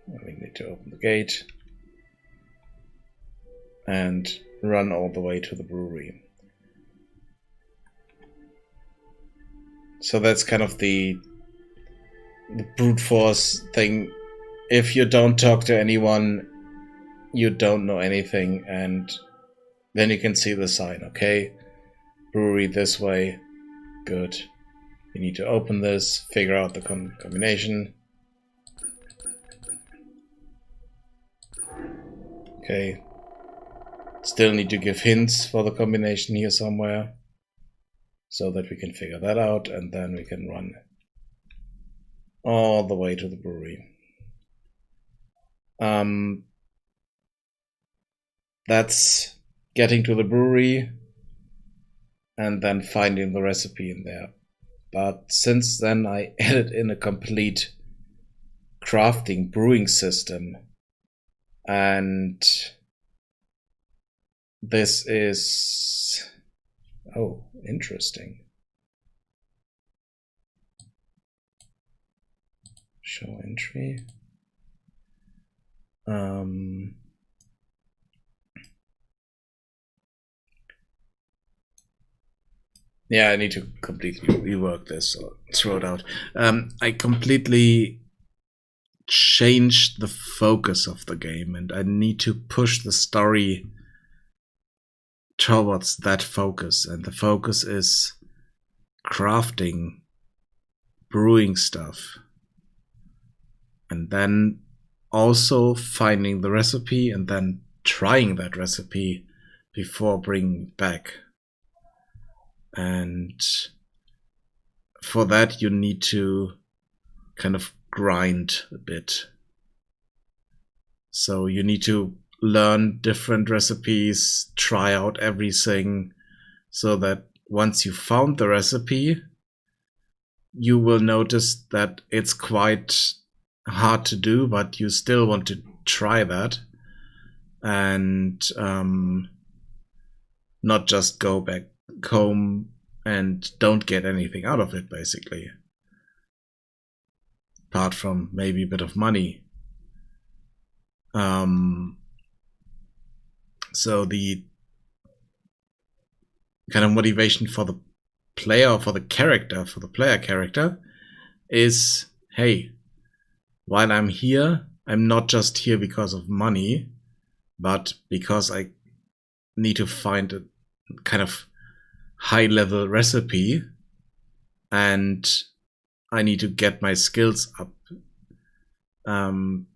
We need to open the gate and run all the way to the brewery. So that's kind of the brute force thing. If you don't talk to anyone, you don't know anything, and then you can see the sign. Okay, brewery this way. Good. You need to open this, figure out the combination. Okay. Still need to give hints for the combination here somewhere, so that we can figure that out, and then we can run all the way to the brewery. That's getting to the brewery and then finding the recipe in there. But since then I added in a complete crafting brewing system, and this is interesting. Show entry. Yeah, I need to completely rework this or throw it out. I completely changed the focus of the game, and I need to push the story towards that focus. And the focus is crafting, brewing stuff, and then also finding the recipe and then trying that recipe before bringing it back. And for that you need to kind of grind a bit. So you need to learn different recipes, try out everything, so that once you found the recipe, you will notice that it's quite hard to do, but you still want to try that, and not just go back home and don't get anything out of it, basically, apart from maybe a bit of money. So the kind of motivation for the player, for the player character, is, hey, while I'm here, I'm not just here because of money, but because I need to find a kind of high-level recipe, and I need to get my skills up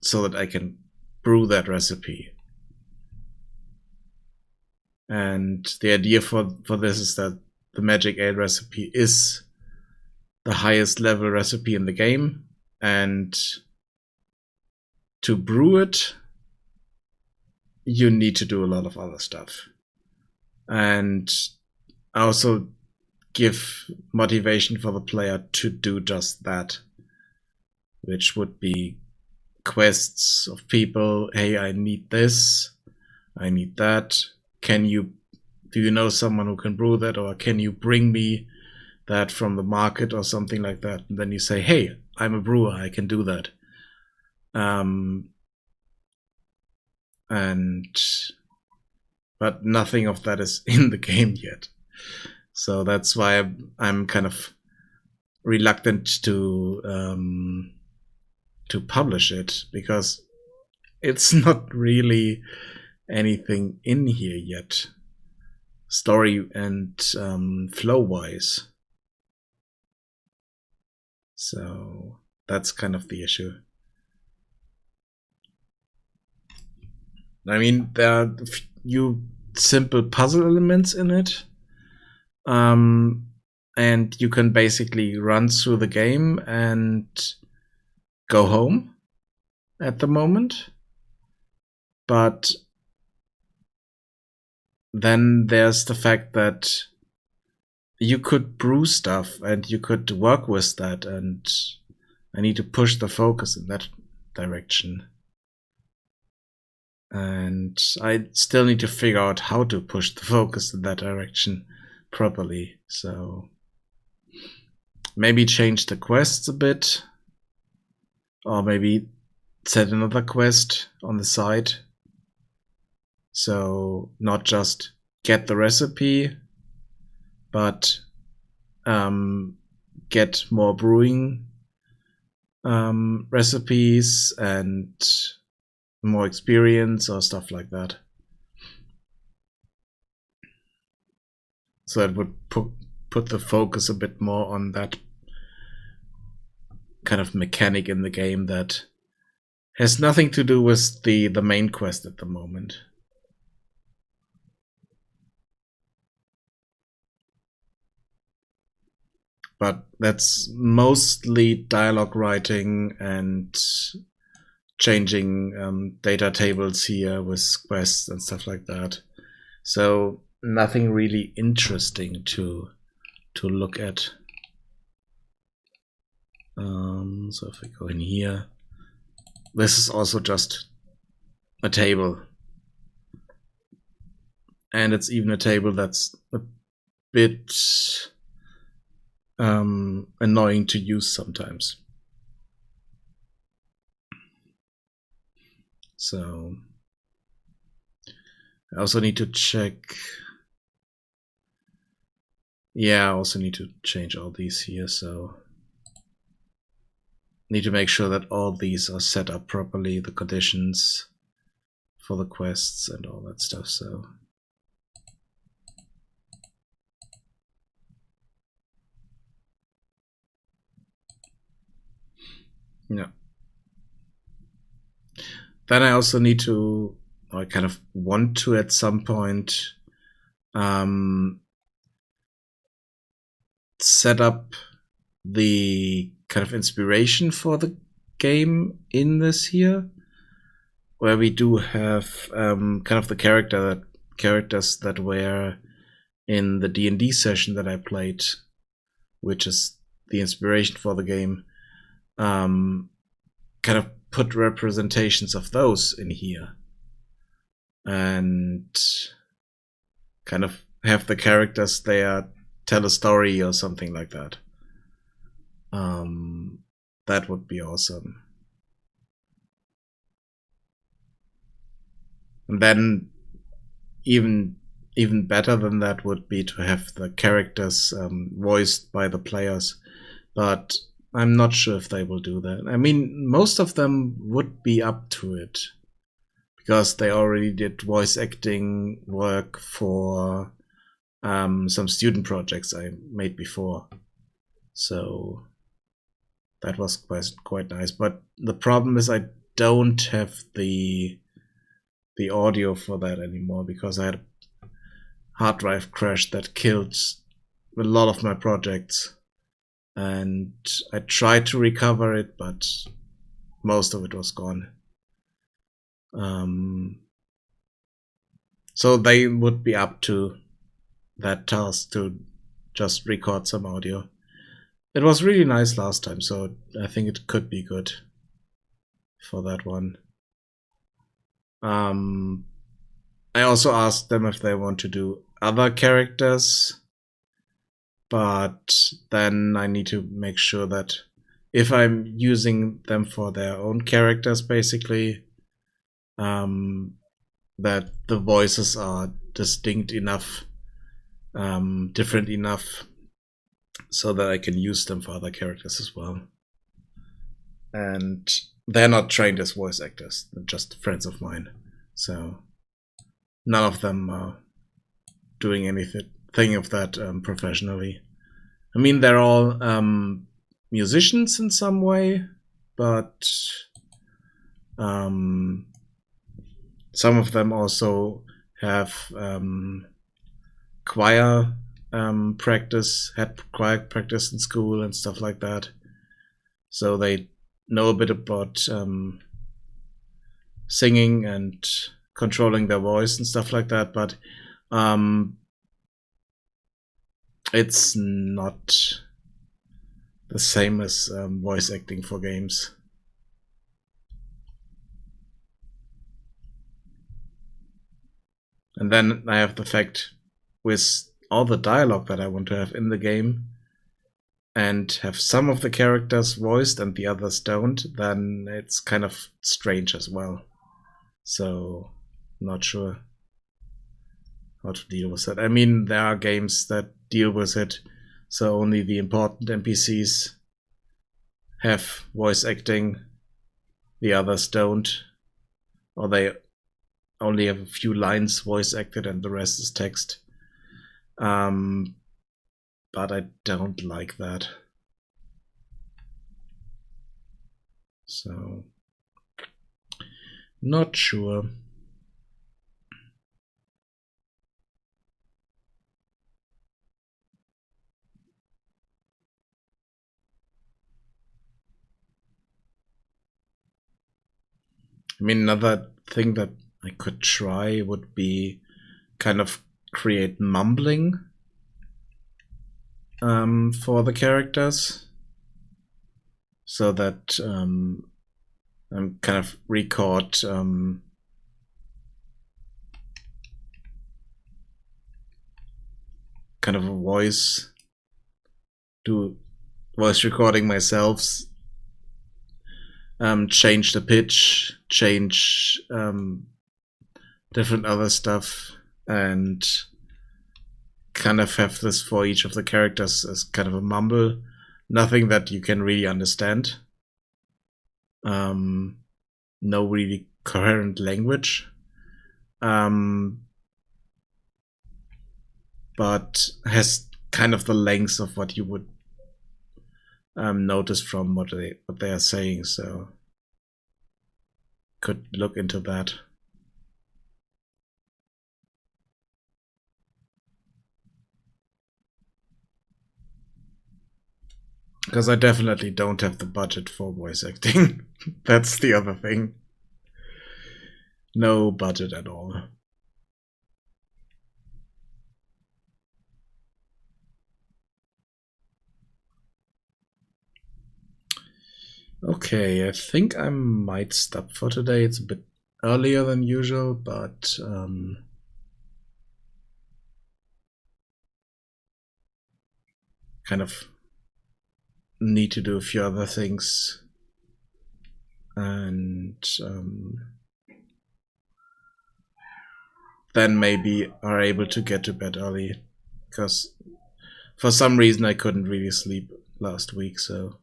so that I can brew that recipe. And the idea for this is that the MagicAle recipe is the highest level recipe in the game, and to brew it, you need to do a lot of other stuff. And also give motivation for the player to do just that, which would be quests of people. Hey, I need this, I need that. Do you know someone who can brew that, or can you bring me that from the market or something like that? And then you say, hey, I'm a brewer, I can do that. But nothing of that is in the game yet. So that's why I'm kind of reluctant to publish it, because it's not really anything in here yet, story and flow wise. So that's kind of the issue. I mean, there are a few simple puzzle elements in it, and you can basically run through the game and go home at the moment. But then there's the fact that you could brew stuff and you could work with that, and I need to push the focus in that direction. And I still need to figure out how to push the focus in that direction properly. So maybe change the quests a bit, or maybe set another quest on the side. So not just get the recipe, but get more brewing recipes and more experience or stuff like that. So it would put the focus a bit more on that kind of mechanic in the game that has nothing to do with the main quest at the moment. But that's mostly dialogue writing and changing data tables here with quests and stuff like that. So nothing really interesting to look at. So if we go in here, this is also just a table. And it's even a table that's a bit annoying to use sometimes. So I also need to check. Yeah, I also need to change all these here. So need to make sure that all these are set up properly, the conditions for the quests and all that stuff. So yeah. Then I also need to, or I kind of want to at some point, set up the kind of inspiration for the game in this here, where we do have kind of the characters that were in the D&D session that I played, which is the inspiration for the game. Kind of put representations of those in here and kind of have the characters there tell a story or something like that. That would be awesome. And then even better than that would be to have the characters voiced by the players, but I'm not sure if they will do that. I mean, most of them would be up to it because they already did voice acting work for some student projects I made before. So that was quite nice. But the problem is I don't have the audio for that anymore because I had a hard drive crash that killed a lot of my projects. And I tried to recover it, but most of it was gone. So they would be up to that task to just record some audio. It was really nice last time, so I think it could be good for that one. I also asked them if they want to do other characters, but then I need to make sure that if I'm using them for their own characters, basically, that the voices are distinct enough, different enough, so that I can use them for other characters as well. And they're not trained as voice actors, they're just friends of mine. So none of them are doing anything of that professionally. I mean, they're all musicians in some way, but some of them also have choir practice, had choir practice in school and stuff like that. So they know a bit about singing and controlling their voice and stuff like that, but it's not the same as voice acting for games. And then I have the fact with all the dialogue that I want to have in the game, and have some of the characters voiced and the others don't, then it's kind of strange as well. So, not sure how to deal with it. I mean, there are games that deal with it, so only the important NPCs have voice acting, the others don't, or they only have a few lines voice acted and the rest is text. But I don't like that. So, not sure. I mean, another thing that I could try would be kind of create mumbling for the characters, so that kind of record kind of a voice, do voice recording myself, change the pitch, change different other stuff, and kind of have this for each of the characters as kind of a mumble, nothing that you can really understand. No really coherent language. But has kind of the length of what you would notice from what they are saying, so could look into that. Because I definitely don't have the budget for voice acting. That's the other thing. No budget at all. Okay, I think I might stop for today. It's a bit earlier than usual, but kind of need to do a few other things, and then maybe are able to get to bed early, because for some reason I couldn't really sleep last week, so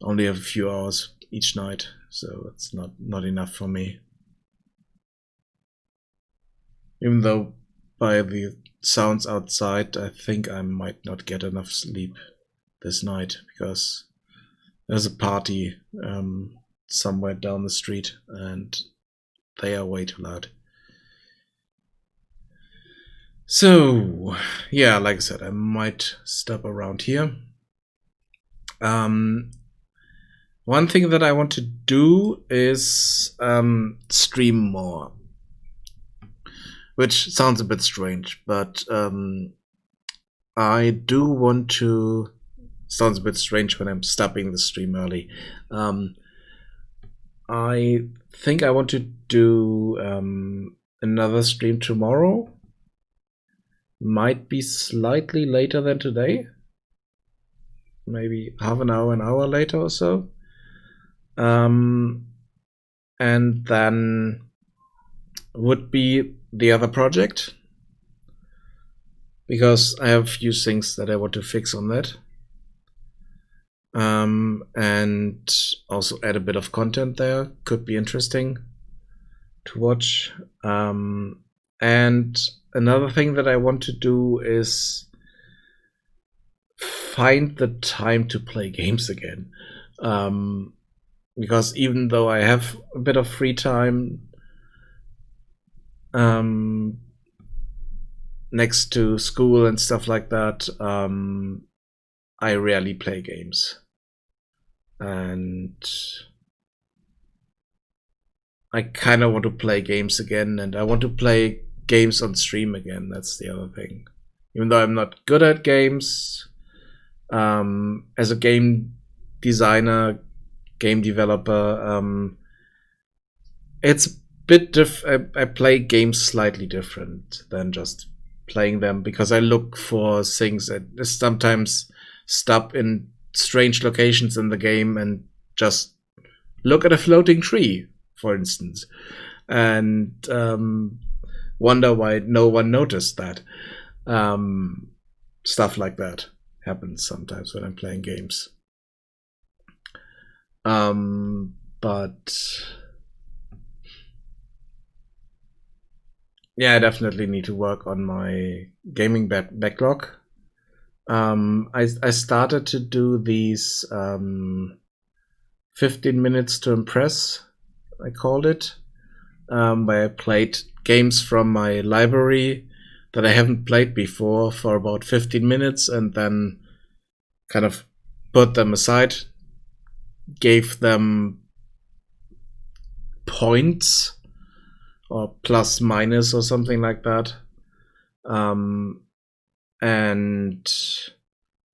only have a few hours each night, so it's not enough for me. Even though by the sounds outside, I think I might not get enough sleep this night, because there's a party somewhere down the street and they are way too loud. So, yeah, like I said, I might stop around here. One thing that I want to do is stream more, which sounds a bit strange, but I do want to. Sounds a bit strange when I'm stopping the stream early. I think I want to do another stream tomorrow. Might be slightly later than today. Maybe half an hour later or so. And then would be the other project, because I have a few things that I want to fix on that. And also add a bit of content there. Could be interesting to watch. And another thing that I want to do is find the time to play games again. Because even though I have a bit of free time next to school and stuff like that, I rarely play games. And I kind of want to play games again, and I want to play games on stream again. That's the other thing. Even though I'm not good at games, as a game designer, game developer, it's a bit I play games slightly different than just playing them, because I look for things that sometimes stop in strange locations in the game and just look at a floating tree, for instance, and wonder why no one noticed that. Stuff like that happens sometimes when I'm playing games. But yeah, I definitely need to work on my gaming backlog. I started to do these 15 minutes to impress, I called it, where I played games from my library that I haven't played before for about 15 minutes and then kind of put them aside, gave them points or plus minus or something like that, and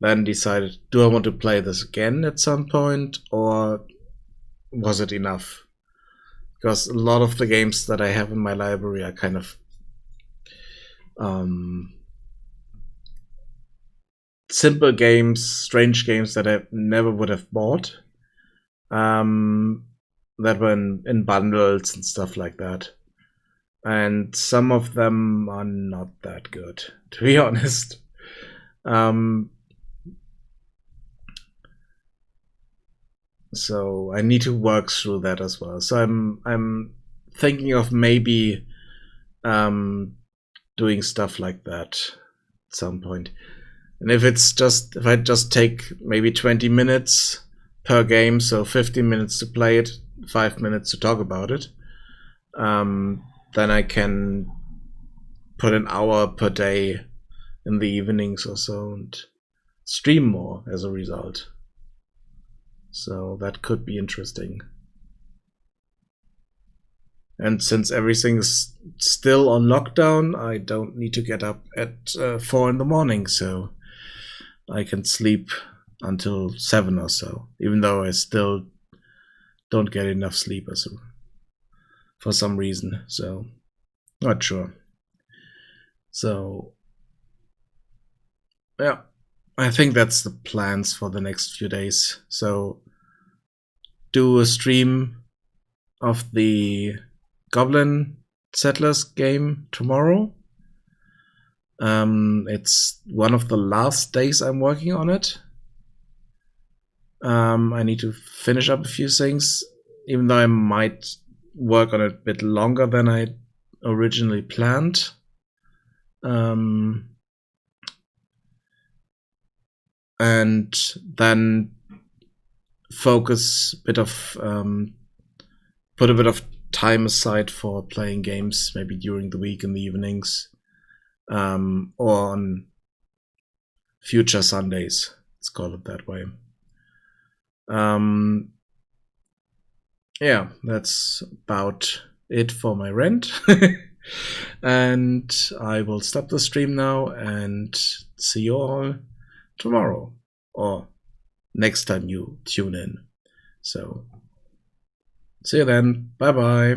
then decided, do I want to play this again at some point, or was it enough? Because a lot of the games that I have in my library are kind of simple games, strange games that I never would have bought, that were in bundles and stuff like that. And some of them are not that good, to be honest. So I need to work through that as well. So I'm thinking of maybe doing stuff like that at some point. And if I just take maybe 20 minutes per game, so 15 minutes to play it, 5 minutes to talk about it, then I can put an hour per day in the evenings or so and stream more as a result. So that could be interesting. And since everything's still on lockdown, I don't need to get up at 4 in the morning, so I can sleep until 7 or so, even though I still don't get enough sleep for some reason, so not sure. So yeah, I think that's the plans for the next few days. So do a stream of the Goblin Settlers game tomorrow. It's one of the last days I'm working on it. I need to finish up a few things, even though I might work on it a bit longer than I originally planned. And then focus a bit of put a bit of time aside for playing games, maybe during the week in the evenings, or on future Sundays. Let's call it that way. Yeah, that's about it for my rant. And I will stop the stream now and see you all tomorrow or next time you tune in. So see you then. Bye bye.